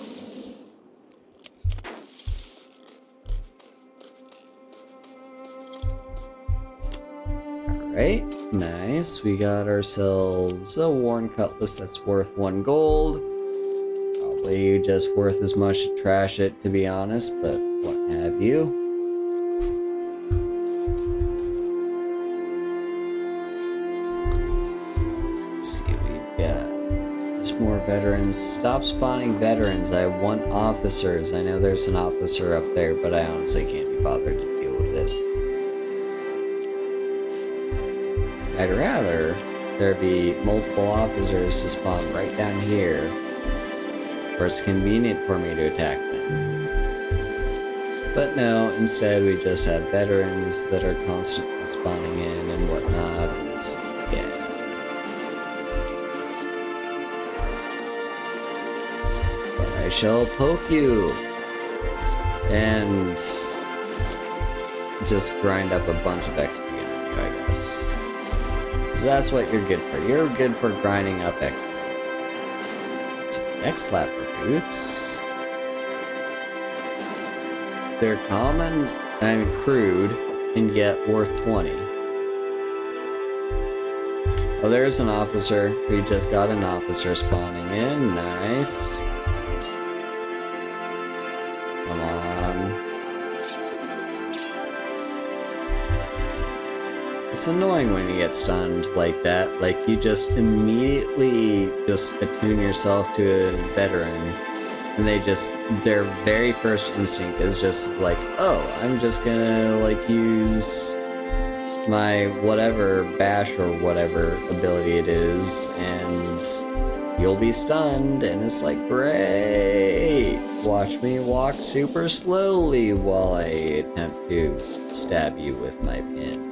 Alright, nice. We got ourselves a worn cutlass that's worth 1 gold. Probably just worth as much to trash it, to be honest, but what have you. Let's see what we've got. There's more veterans. Stop spawning veterans. I want officers. I know there's an officer up there, but I honestly can't be bothered to deal with it. I'd rather there be multiple officers to spawn right down here, where it's convenient for me to attack them. But no, instead we just have veterans that are constantly spawning in and whatnot, and it's, yeah. But I shall poke you! And just grind up a bunch of XP on you, I guess. So that's what you're good for. You're good for grinding up XP. So next lap recruits. They're common and crude, and yet worth 20. Oh, there's an officer. We just got an officer spawning in. Nice. Come on. It's annoying when you get stunned like that. Like, you just immediately just attune yourself to a veteran, and they just, their very first instinct is just like, oh, I'm just gonna, like, use my whatever bash or whatever ability it is, and you'll be stunned, and it's like, great! Watch me walk super slowly while I attempt to stab you with my pin.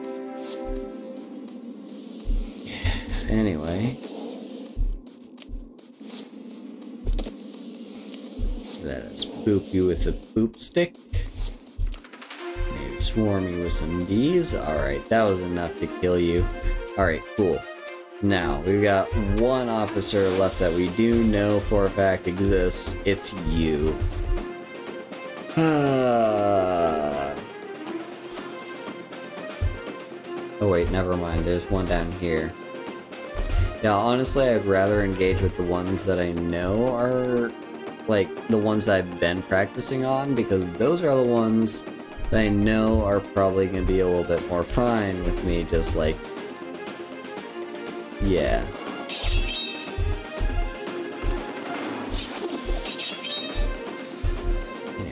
Anyway, let us boop you with a boop stick. Maybe swarm you with some Ds. Alright, that was enough to kill you. Alright, cool. Now, we've got one officer left that we do know for a fact exists. It's you. Oh wait, never mind. There's one down here. Yeah, honestly, I'd rather engage with the ones that I know are, like, the ones I've been practicing on, because those are the ones that I know are probably going to be a little bit more fine with me, just like, yeah.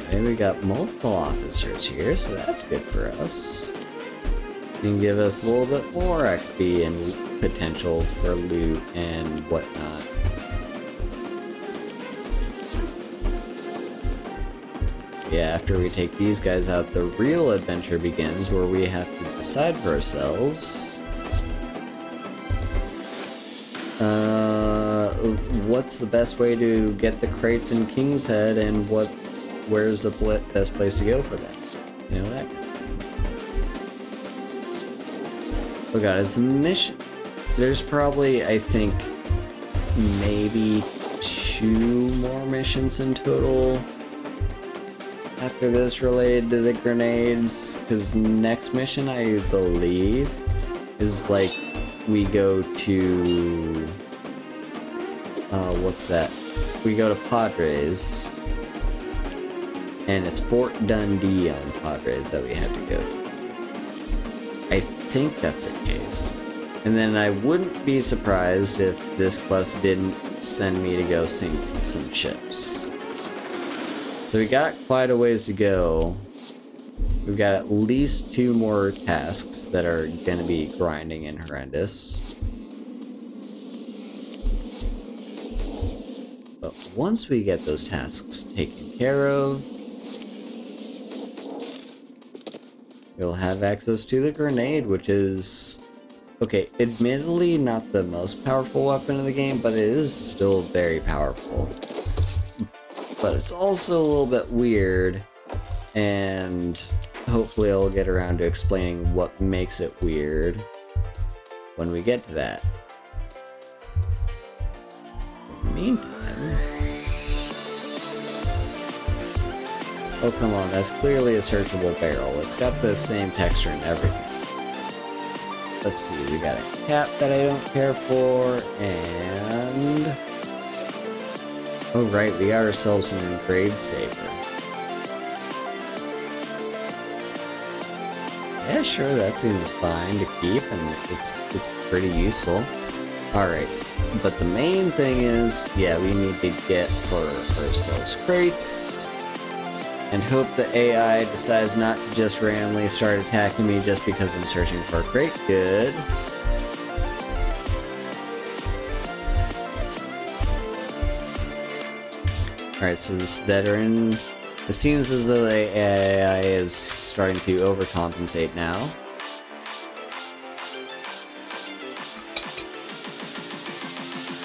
Anyway, we got multiple officers here, so that's good for us. You can give us a little bit more XP and potential for loot and whatnot. Yeah, after we take these guys out, the real adventure begins, where we have to decide for ourselves what's the best way to get the crates in King's Head, and where's the best place to go for that. You know that? Oh god, is the mission... There's probably, I think, maybe 2 more missions in total after this related to the grenades, because next mission, I believe, is like, we go to... what's that? We go to Padres, and it's Fort Dundee on Padres that we have to go to. I think that's the case. And then I wouldn't be surprised if this quest didn't send me to go sink some ships. So we got quite a ways to go. We've got at least 2 more tasks that are gonna be grinding and horrendous. But once we get those tasks taken care of, we'll have access to the grenade, which is... okay, admittedly not the most powerful weapon in the game, but it is still very powerful. But it's also a little bit weird and hopefully I'll get around to explaining what makes it weird when we get to that. In the meantime... Oh, come on, that's clearly a searchable barrel. It's got the same texture and everything. Let's see, we got a cap that I don't care for, and... Oh right, we got ourselves an engraved saber. Yeah, sure, that seems fine to keep, and it's pretty useful. Alright, but the main thing is, yeah, we need to get for ourselves crates, and hope the AI decides not to just randomly start attacking me just because I'm searching for a crate. Good. Alright, so this veteran... It seems as though the AI is starting to overcompensate now.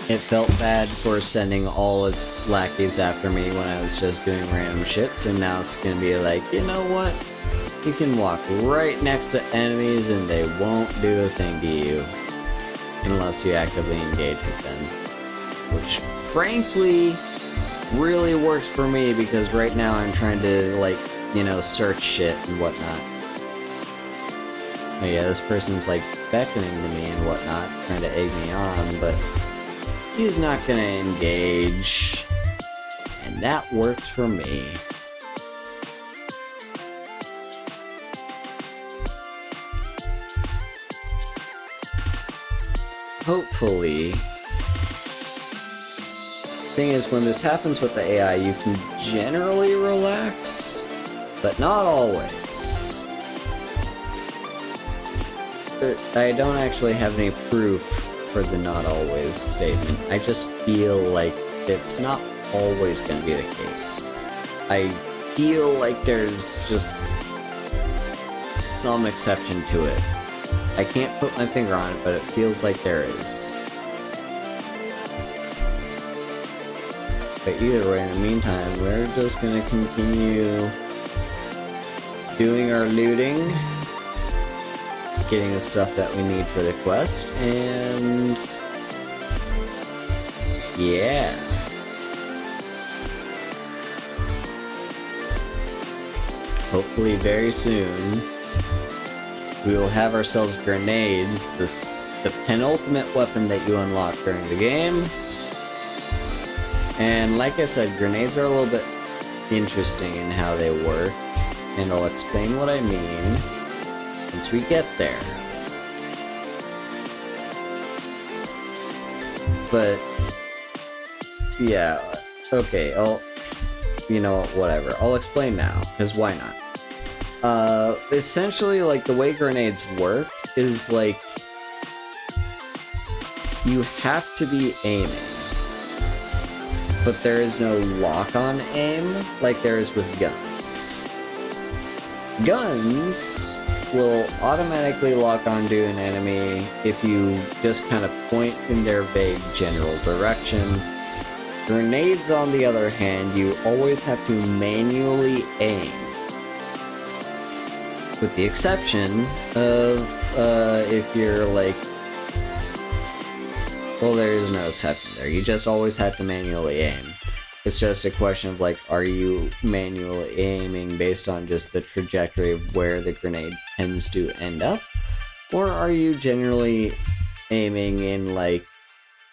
It felt bad for sending all its lackeys after me when I was just doing random shit, so now it's gonna be like, you know what? You can walk right next to enemies and they won't do a thing to you. Unless you actively engage with them. Which, frankly, really works for me because right now I'm trying to, like, you know, search shit and whatnot. Oh yeah, this person's, like, beckoning to me and whatnot, trying to egg me on, but... he's not gonna engage, and that works for me. Hopefully. Thing is, when this happens with the AI, you can generally relax, but not always. I don't actually have any proof for the not always statement. I just feel like it's not always going to be the case. I feel like there's just some exception to it. I can't put my finger on it, but it feels like there is. But either way, in the meantime, we're just going to continue doing our looting, getting the stuff that we need for the quest, and yeah. Hopefully very soon, we will have ourselves grenades, the penultimate weapon that you unlock during the game. And like I said, grenades are a little bit interesting in how they work, and I'll explain what I mean once we get there. But yeah, okay, you know what, whatever. I'll explain now, because why not? Essentially, like, the way grenades work is, like, you have to be aiming, but there is no lock-on aim like there is with guns. Guns will automatically lock onto an enemy if you just kind of point in their vague general direction. Grenades, on the other hand, you always have to manually aim. With the exception of, if you're like... Well, there is no exception there. You just always have to manually aim. It's just a question of, like, are you manually aiming based on just the trajectory of where the grenade tends to end up? Or are you generally aiming in, like,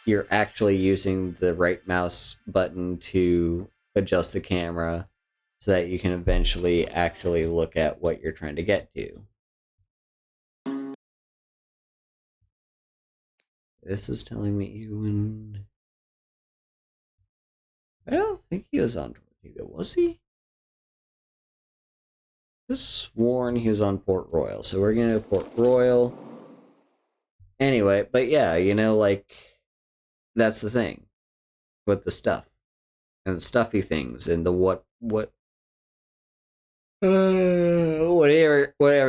you're actually using the right mouse button to adjust the camera so that you can eventually actually look at what you're trying to get to? This is telling me Ewan... I don't think he was on Tortuga, was he? Just sworn he was on Port Royal, so we're gonna go Port Royal. Anyway, but yeah, you know, like, that's the thing with the stuff and the stuffy things and the whatever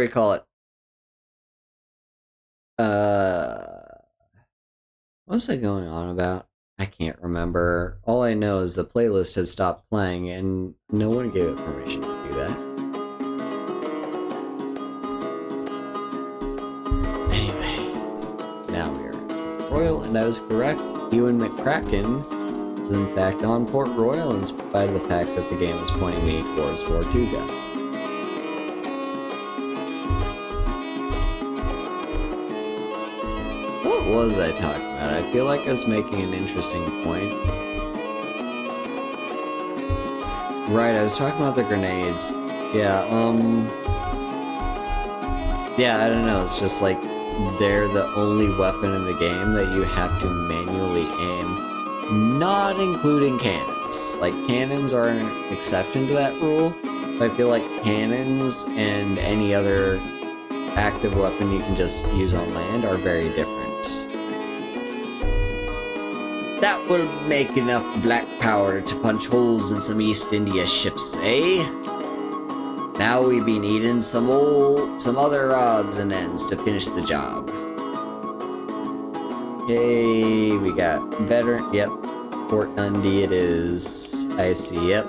you call it. What was I going on about? I can't remember. All I know is the playlist has stopped playing and no one gave it permission to do that. and I was correct. You and McCracken was in fact on Port Royal in spite of the fact that the game was pointing me towards Tortuga. What was I talking about? I feel like I was making an interesting point. Right, I was talking about the grenades. Yeah, yeah, I don't know, it's just like they're the only weapon in the game that you have to manually aim, not including cannons. Like, cannons are an exception to that rule, but I feel like cannons and any other active weapon you can just use on land are very different. That will make enough black powder to punch holes in some East India ships, eh? Now we be needing some other odds and ends to finish the job. Okay, we got veteran. Yep, Fort Dundee it is. I see. Yep.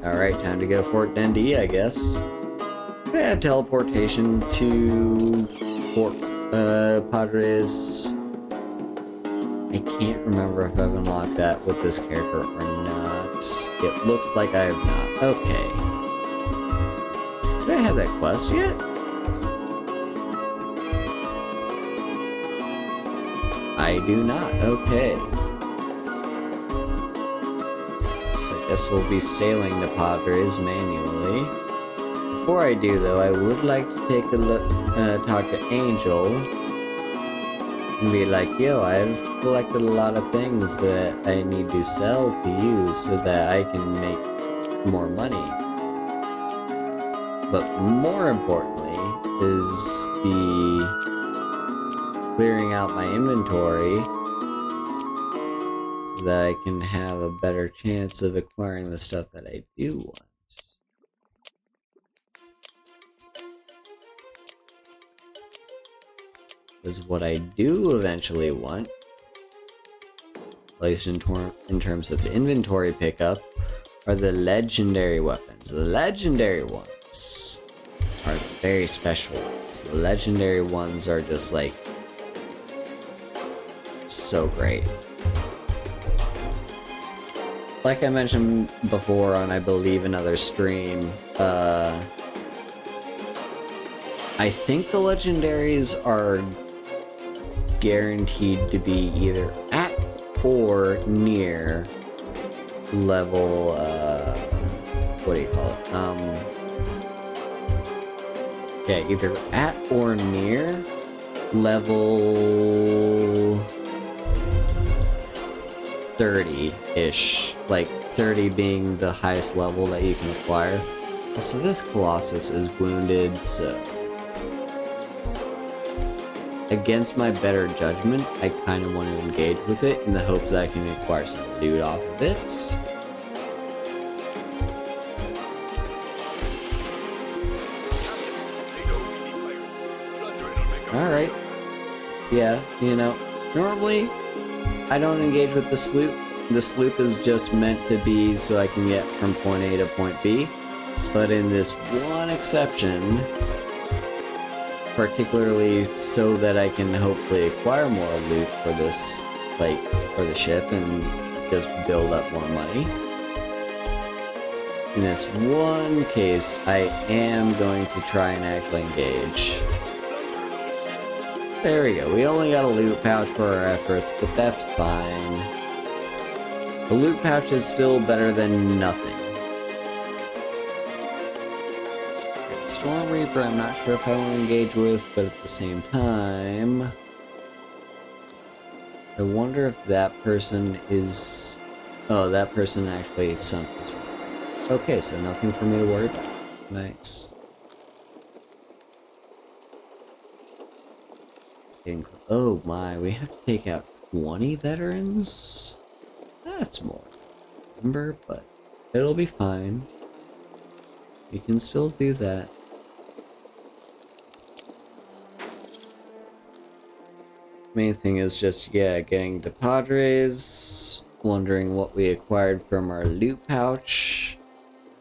All right, time to go to Fort Dundee, I guess. We have teleportation to Fort Padres. I can't remember if I've unlocked that with this character or not. It looks like I have not. Okay. Do I have that quest yet? I do not. Okay. So I guess we'll be sailing to Padres manually. Before I do, though, I would like to take a look, talk to Angel, and be like, yo, I've collected a lot of things that I need to sell to you so that I can make more money. But more importantly is the clearing out my inventory so that I can have a better chance of acquiring the stuff that I do want. Because what I do eventually want, at least in terms of inventory pickup, are the legendary weapons. The legendary ones are the very special ones. The legendary ones are just like so great. Like I mentioned before on, I believe, another stream, I think the legendaries are guaranteed to be either at or near level, what do you call it? Yeah, either at or near level 30-ish. Like, 30 being the highest level that you can acquire. So this Colossus is wounded, so against my better judgment, I kind of want to engage with it in the hopes that I can acquire some loot off of it. Alright. Yeah, you know, normally I don't engage with the sloop. The sloop is just meant to be so I can get from point A to point B. But in this one exception, particularly so that I can hopefully acquire more loot for this, like, for the ship and just build up more money. In this one case, I am going to try and actually engage. There we go. We only got a loot pouch for our efforts, but that's fine. The loot pouch is still better than nothing. Storm Reaper, I'm not sure if I want to engage with, but at the same time, I wonder if that person is... Oh, that person actually sunk the Storm Reaper. Okay, so nothing for me to worry about. Nice. Oh my, we have to take out 20 veterans? That's more number, but it'll be fine. You can still do that. Main thing is just, yeah, getting to Padres, wondering what we acquired from our loot pouch,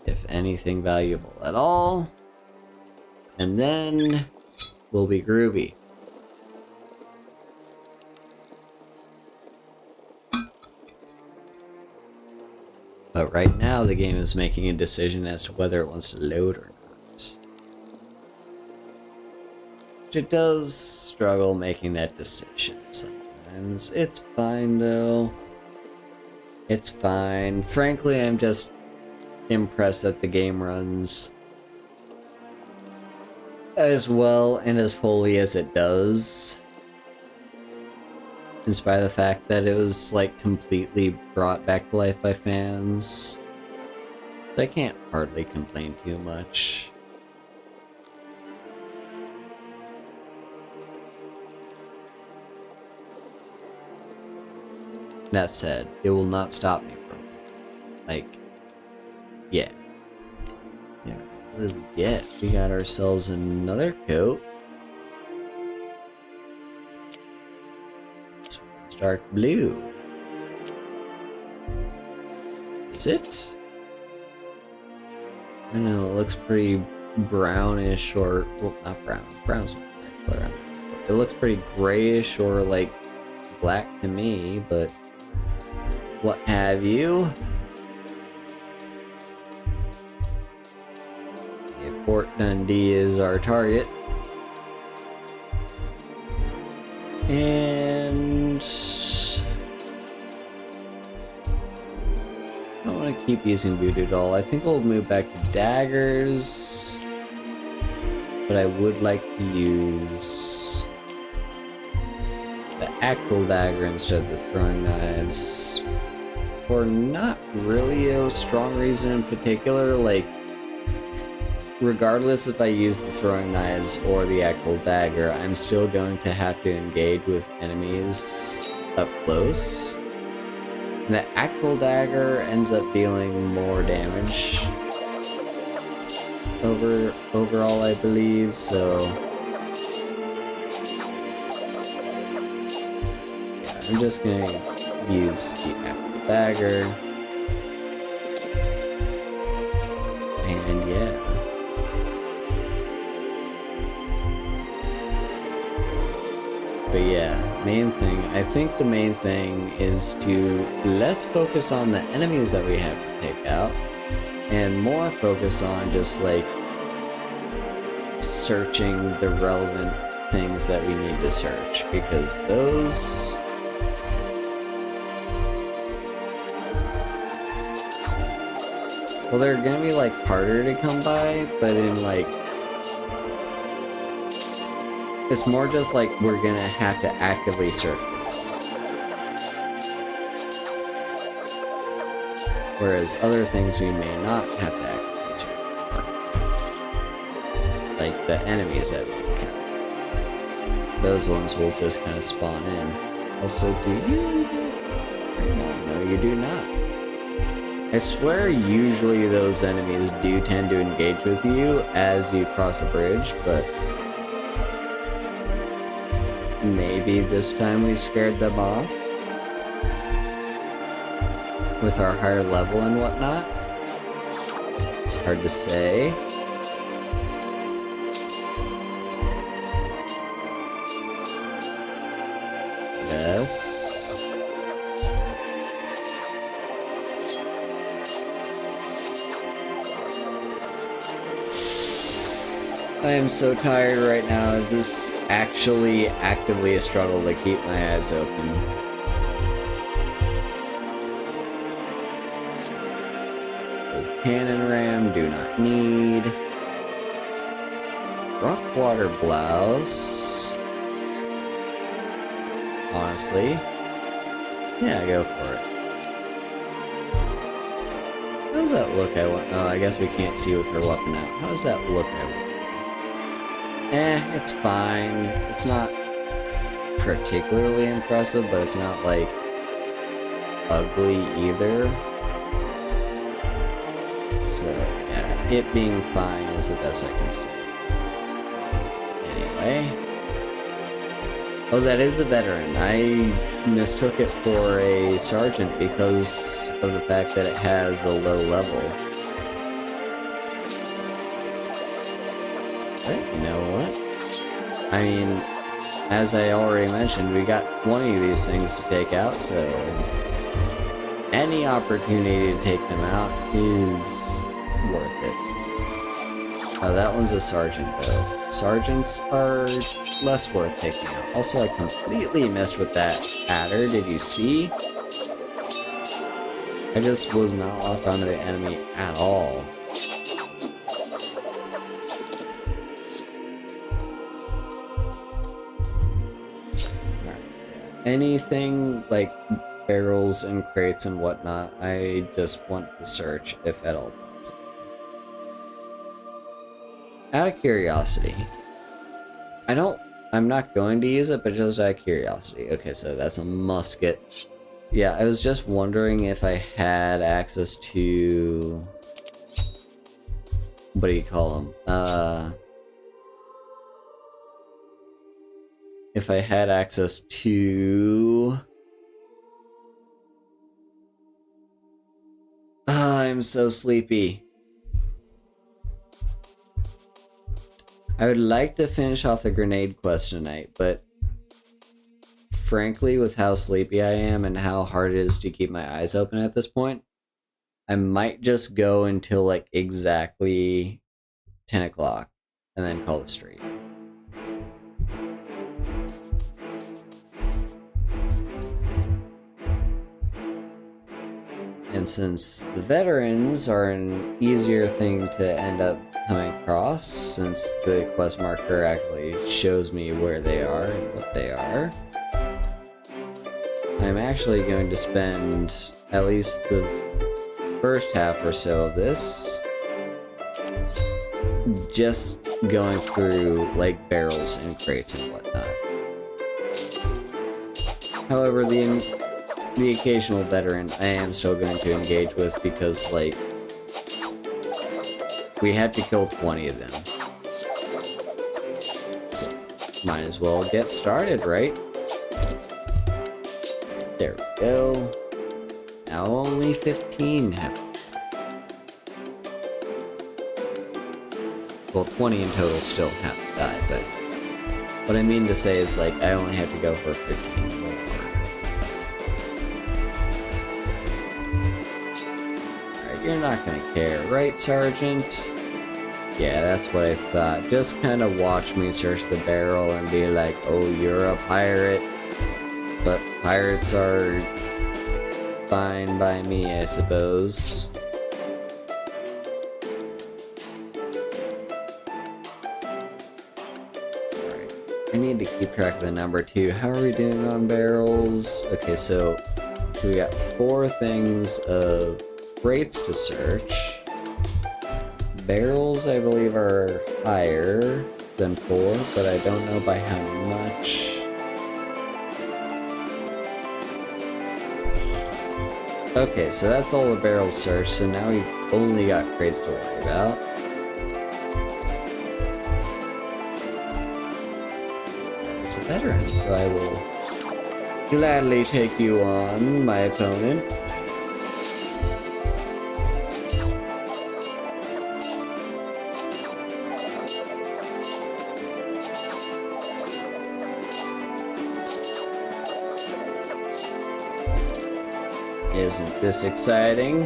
if anything valuable at all, and then we'll be groovy. But right now, the game is making a decision as to whether it wants to load or not. It does struggle making that decision sometimes. It's fine, though. It's fine. Frankly, I'm just impressed that the game runs as well and as fully as it does. In spite of the fact that it was, like, completely brought back to life by fans. I can't hardly complain too much. That said, it will not stop me from, like, yeah. Yeah, what did we get? We got ourselves another coat. It's dark blue. Is it? I don't know, it looks pretty brownish or, well, not brown. Brown's not the right color. It looks pretty grayish or, like, black to me, but what have you. Okay, Fort Dundee is our target. And I don't want to keep using Voodoo Doll. I think we'll move back to daggers, but I would like to use the actual dagger instead of the throwing knives for not really a strong reason in particular. Like, regardless if I use the throwing knives or the actual dagger, I'm still going to have to engage with enemies up close. And the actual dagger ends up dealing more damage overall, I believe, so yeah, I'm just gonna use the actual dagger. And yeah. But yeah, main thing, I think the main thing is to less focus on the enemies that we have to take out and more focus on just like searching the relevant things that we need to search, because those well, they're gonna be like harder to come by, but in like it's more just like we're gonna have to actively search for them. Whereas other things we may not have to actively search for. Like the enemies that we encounter. Those ones will just kind of spawn in. Also, do you? No, you do not. I swear usually those enemies do tend to engage with you as you cross a bridge, but maybe this time we scared them off with our higher level and whatnot. It's hard to say. Yes. I am so tired right now. It's just actually actively a struggle to keep my eyes open. The cannon ram, do not need. Rough water blouse. Honestly. Yeah, go for it. How does that look? Oh, I guess we can't see with her weapon out. How does that look? It's fine. It's not particularly impressive, but it's not, like, ugly either. So, yeah, it being fine is the best I can say. Anyway. Oh, that is a veteran. I mistook it for a sergeant because of the fact that it has a low level. But you know what? I mean, as I already mentioned, we got 20 of these things to take out, so... any opportunity to take them out is worth it. That one's a sergeant, though. Sergeants are less worth taking out. Also, I completely missed with that adder. Did you see? I just was not locked onto the enemy at all. Anything like barrels and crates and whatnot, I just want to search if at all possible. Out of curiosity, I'm not going to use it, but just out of curiosity. Okay, so that's a musket. Yeah, I was just wondering if I had access to... what do you call them? If I had access to... I'm so sleepy. I would like to finish off the grenade quest tonight, but frankly, with how sleepy I am and how hard it is to keep my eyes open at this point, I might just go until like exactly 10 o'clock and then call it straight. And since the veterans are an easier thing to end up coming across, since the quest marker actually shows me where they are and what they are, I'm actually going to spend at least the first half or so of this just going through like barrels and crates and whatnot. However, the occasional veteran I am still going to engage with because, like, we had to kill 20 of them. So, might as well get started, right? There we go. Now only 15 have. Well, 20 in total still have to die, but what I mean to say is, like, I only have to go for 15 more. You're not gonna care, right, Sergeant? Yeah, that's what I thought. Just kind of watch me search the barrel and be like, oh, you're a pirate. But pirates are fine by me, I suppose. Alright, I need to keep track of the number too. How are we doing on barrels? Okay, so we got 4 things of crates to search. Barrels, I believe, are higher than 4, but I don't know by how much. Okay, so that's all the barrels searched, so now we've only got crates to worry about. It's a veteran, so I will gladly take you on, my opponent. Isn't this exciting?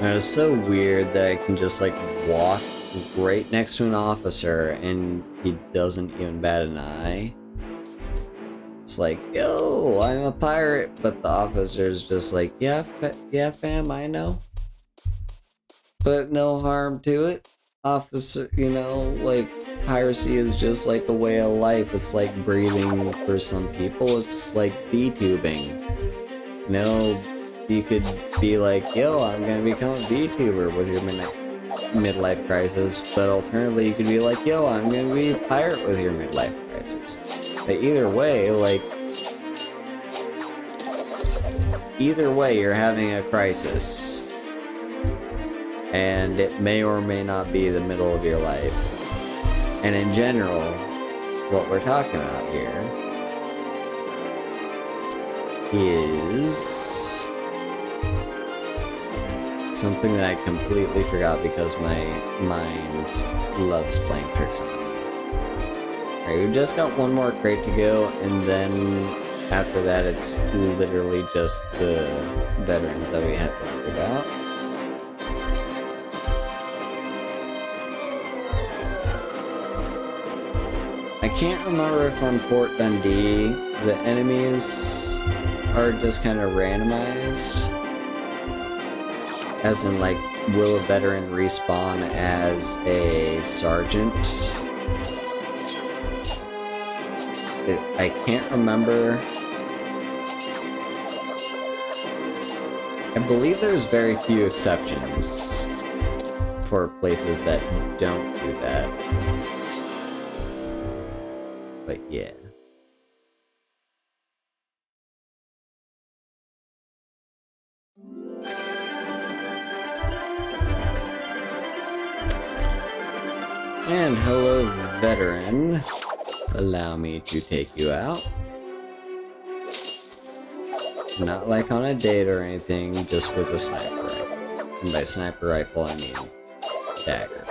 And it's so weird that I can just like walk right next to an officer and he doesn't even bat an eye. It's like, yo, I'm a pirate, but the officer's just like, yeah, fam, I know. But no harm to it. Officer, you know, like, piracy is just like a way of life. It's like breathing for some people. It's like Vtubing. You know, you could be like, yo, I'm gonna become a Vtuber with your midlife crisis, but alternatively, you could be like, yo, I'm gonna be a pirate with your midlife crisis. But either way, you're having a crisis. And it may or may not be the middle of your life. And in general, what we're talking about here is something that I completely forgot because my mind loves playing tricks on me. Alright, we just got one more crate to go, and then after that, it's literally just the veterans that we have to worry about. I can't remember if on Fort Dundee the enemies are just kind of randomized. As in, like, will a veteran respawn as a sergeant? I can't remember. I believe there's very few exceptions for places that don't do that. But yeah. And hello, veteran. Allow me to take you out. Not like on a date or anything, just with a sniper rifle. And by sniper rifle, I mean dagger.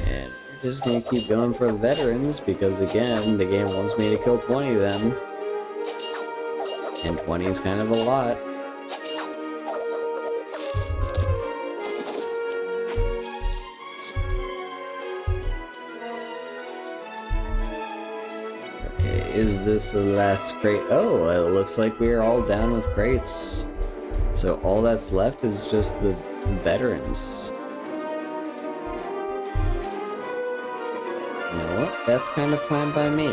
And we're just gonna keep going for the veterans, because again, the game wants me to kill 20 of them. And 20 is kind of a lot. Okay, is this the last crate? Oh, it looks like we're all down with crates. So all that's left is just the veterans. You know what? That's kind of fine by me.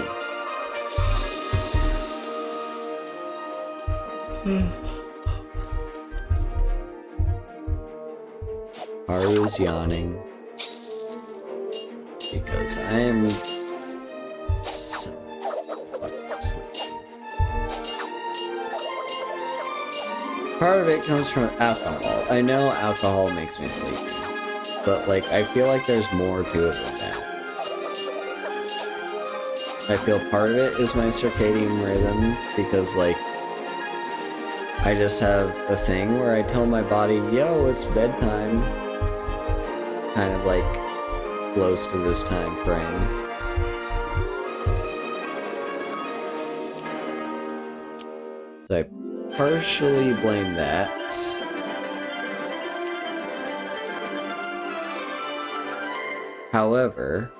Haru is yawning because I am so fucking sleepy. Part of it comes from alcohol. I know alcohol makes me sleepy, but like I feel like there's more to it than that. I feel part of it is my circadian rhythm, because like I just have a thing where I tell my body, yo, it's bedtime. Kind of like close to this time frame. So I partially blame that. However,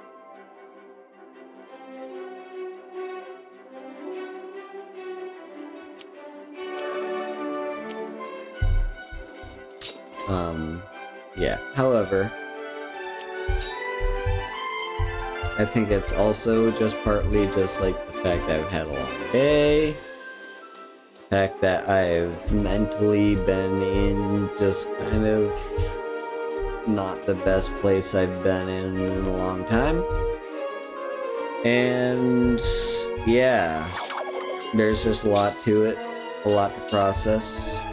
yeah, however, I think it's also just partly just like the fact that I've had a long day, the fact that I've mentally been in just kind of not the best place I've been in a long time, and yeah, there's just a lot to it, a lot to process.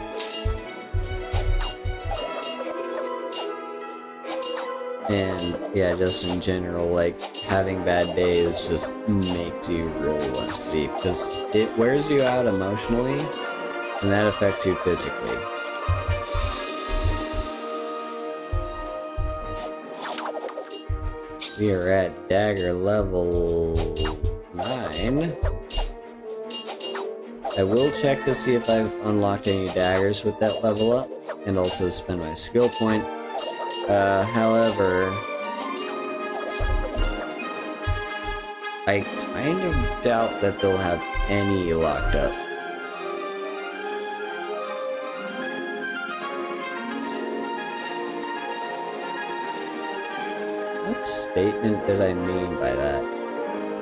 And yeah, just in general, like, having bad days just makes you really want to sleep, because it wears you out emotionally, and that affects you physically. We are at dagger level 9. I will check to see if I've unlocked any daggers with that level up, and also spend my skill point. However, I kind of doubt that they'll have any locked up. What statement did I mean by that?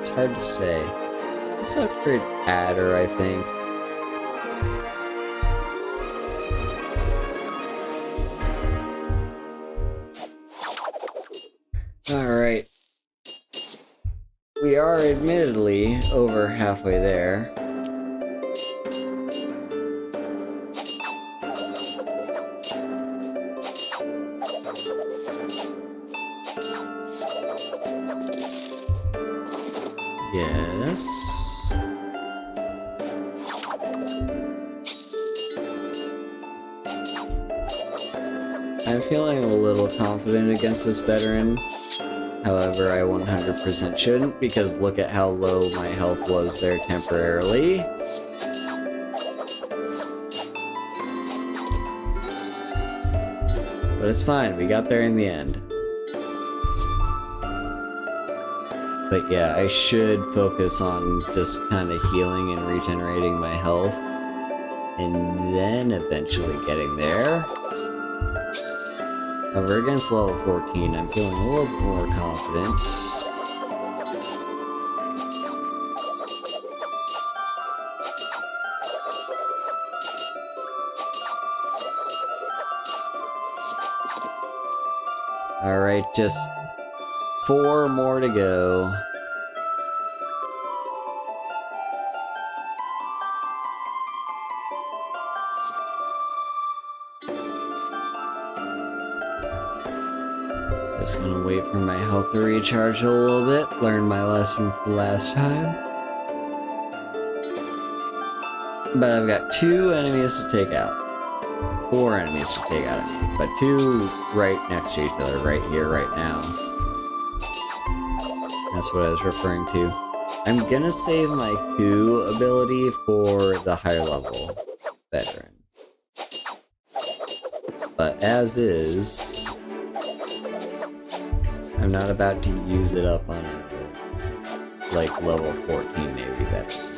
It's hard to say. It's a upgrade adder, I think. Alright. We are admittedly over halfway there. Yes. I'm feeling a little confident against this veteran. However, I 100% shouldn't, because look at how low my health was there temporarily. But it's fine, we got there in the end. But yeah, I should focus on just kind of healing and regenerating my health, and then eventually getting there. However, against level 14, I'm feeling a little bit more confident. Alright, just 4 more to go. Just gonna wait for my health to recharge a little bit, learn my lesson from last time. But I've got 2 enemies to take out. 4 enemies to take out, I mean, but 2 right next to each other, right here, right now. That's what I was referring to. I'm gonna save my coup ability for the higher level veteran. But as is, I'm not about to use it up on a, like, level 14 Navy veteran.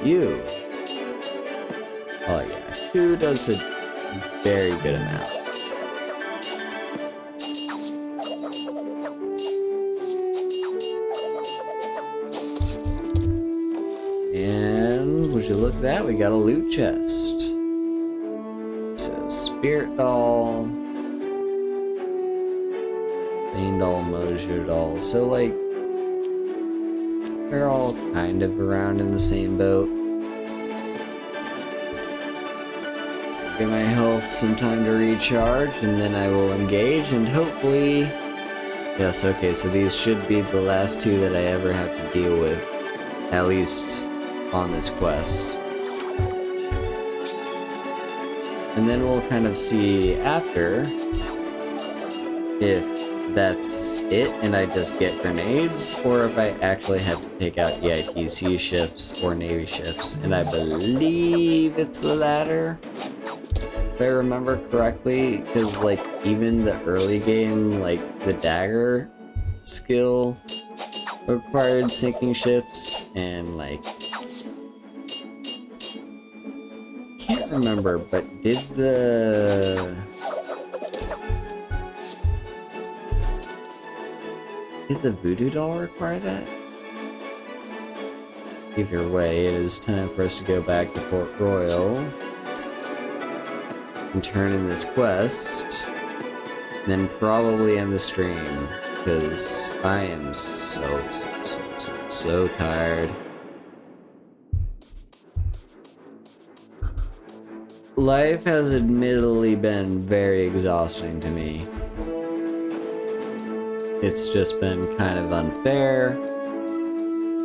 You! Oh yeah, who does a very good amount. And would you look at that, we got a loot chest. So Spirit Doll, Bane Doll, Mojo Doll. So like, they're all kind of around in the same boat. Give my health some time to recharge, and then I will engage, and hopefully... Yes, okay, so these should be the last 2 that I ever have to deal with, at least on this quest. And then we'll kind of see after if that's it and I just get grenades, or if I actually have to take out EITC ships or Navy ships, and I believe it's the latter, if I remember correctly, because like even the early game, like the dagger skill required sinking ships, and like can't remember, but did the Voodoo Doll require that? Either way, it is time for us to go back to Port Royal and turn in this quest, and then probably end the stream, because I am so tired. Life has admittedly been very exhausting to me. It's just been kind of unfair,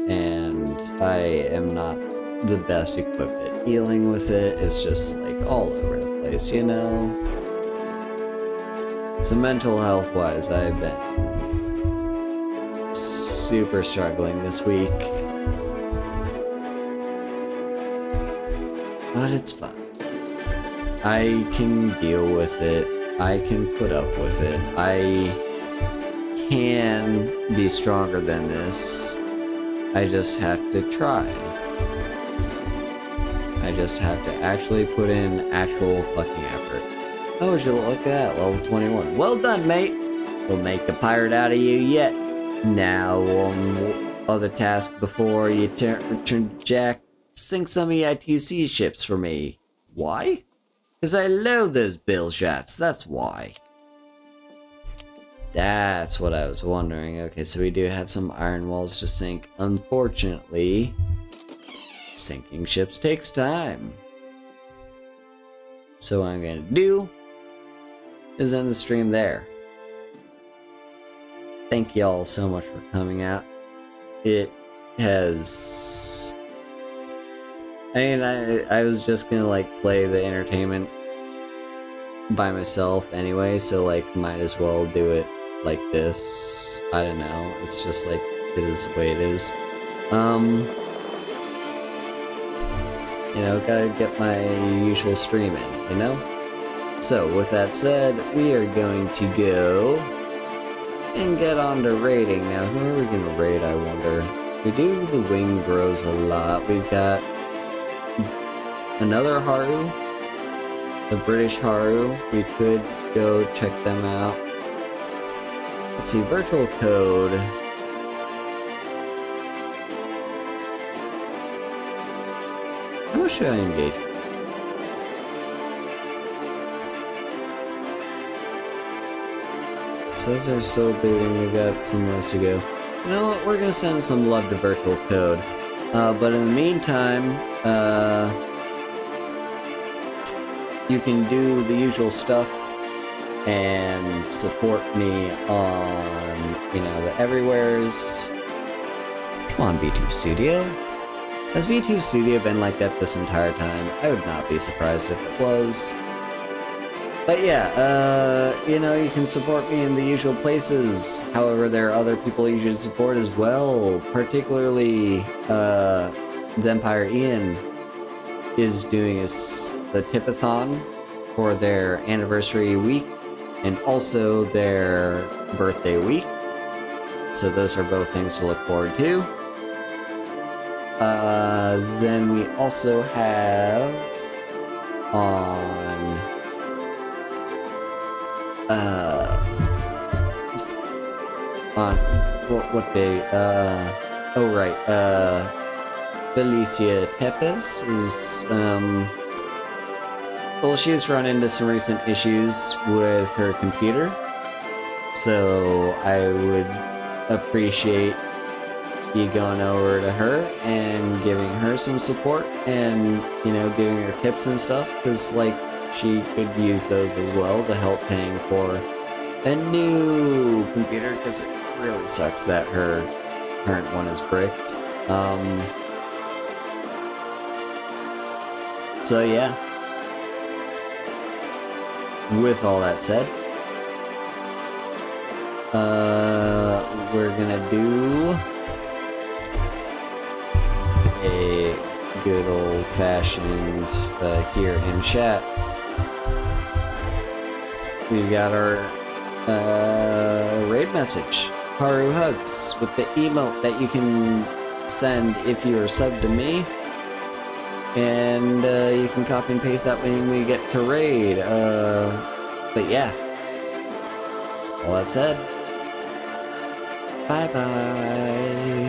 and I am not the best equipped at dealing with it. It's just like all over the place, you know? So mental health wise, I've been super struggling this week. But it's fine. I can deal with it. I can put up with it. I can be stronger than this. I just have to try. I just have to actually put in actual fucking effort. Oh, would you look at that? Level 21. Well done, mate! We'll make a pirate out of you yet. Now, other task before you turn Jack, sink some EITC ships for me. Why? Because I loathe those bill shots, that's why. That's what I was wondering. Okay, so we do have some iron walls to sink. Unfortunately, sinking ships takes time. So what I'm gonna do is end the stream there. Thank y'all so much for coming out. It has I mean, I was just gonna like play the entertainment by myself anyway, so like might as well do it like this. I don't know. It's just like it is the way it is. You know, gotta get my usual stream in, you know? So, with that said, we are going to go and get on to raiding. Now, who are we gonna raid, I wonder? We do the wing grows a lot. We've got another Haru, the British Haru. We could go check them out. Let's see, virtual code. How much should I engage? Says they're still booting, we've got some ways to go. You know what, we're gonna send some love to virtual code. But in the meantime, you can do the usual stuff and support me on, you know, the everywheres. Come on, VTube Studio. Has VTube Studio been like that this entire time? I would not be surprised if it was. But yeah, you know, you can support me in the usual places. However, there are other people you should support as well. Particularly, the Empire Ian is doing a tipathon for their anniversary week and also their birthday week. So those are both things to look forward to. Then we also have on what day? Oh right, Felicia Tepes is well, she's run into some recent issues with her computer, so I would appreciate you going over to her and giving her some support and, you know, giving her tips and stuff, because, like, she could use those as well to help paying for a new computer, because it really sucks that her current one is bricked. So yeah. With all that said, we're gonna do a good old-fashioned here in chat. We've got our raid message, Haru Hugs, with the emote that you can send if you are subbed to me, and you can copy and paste that when we get to raid. But yeah, all that said, bye bye.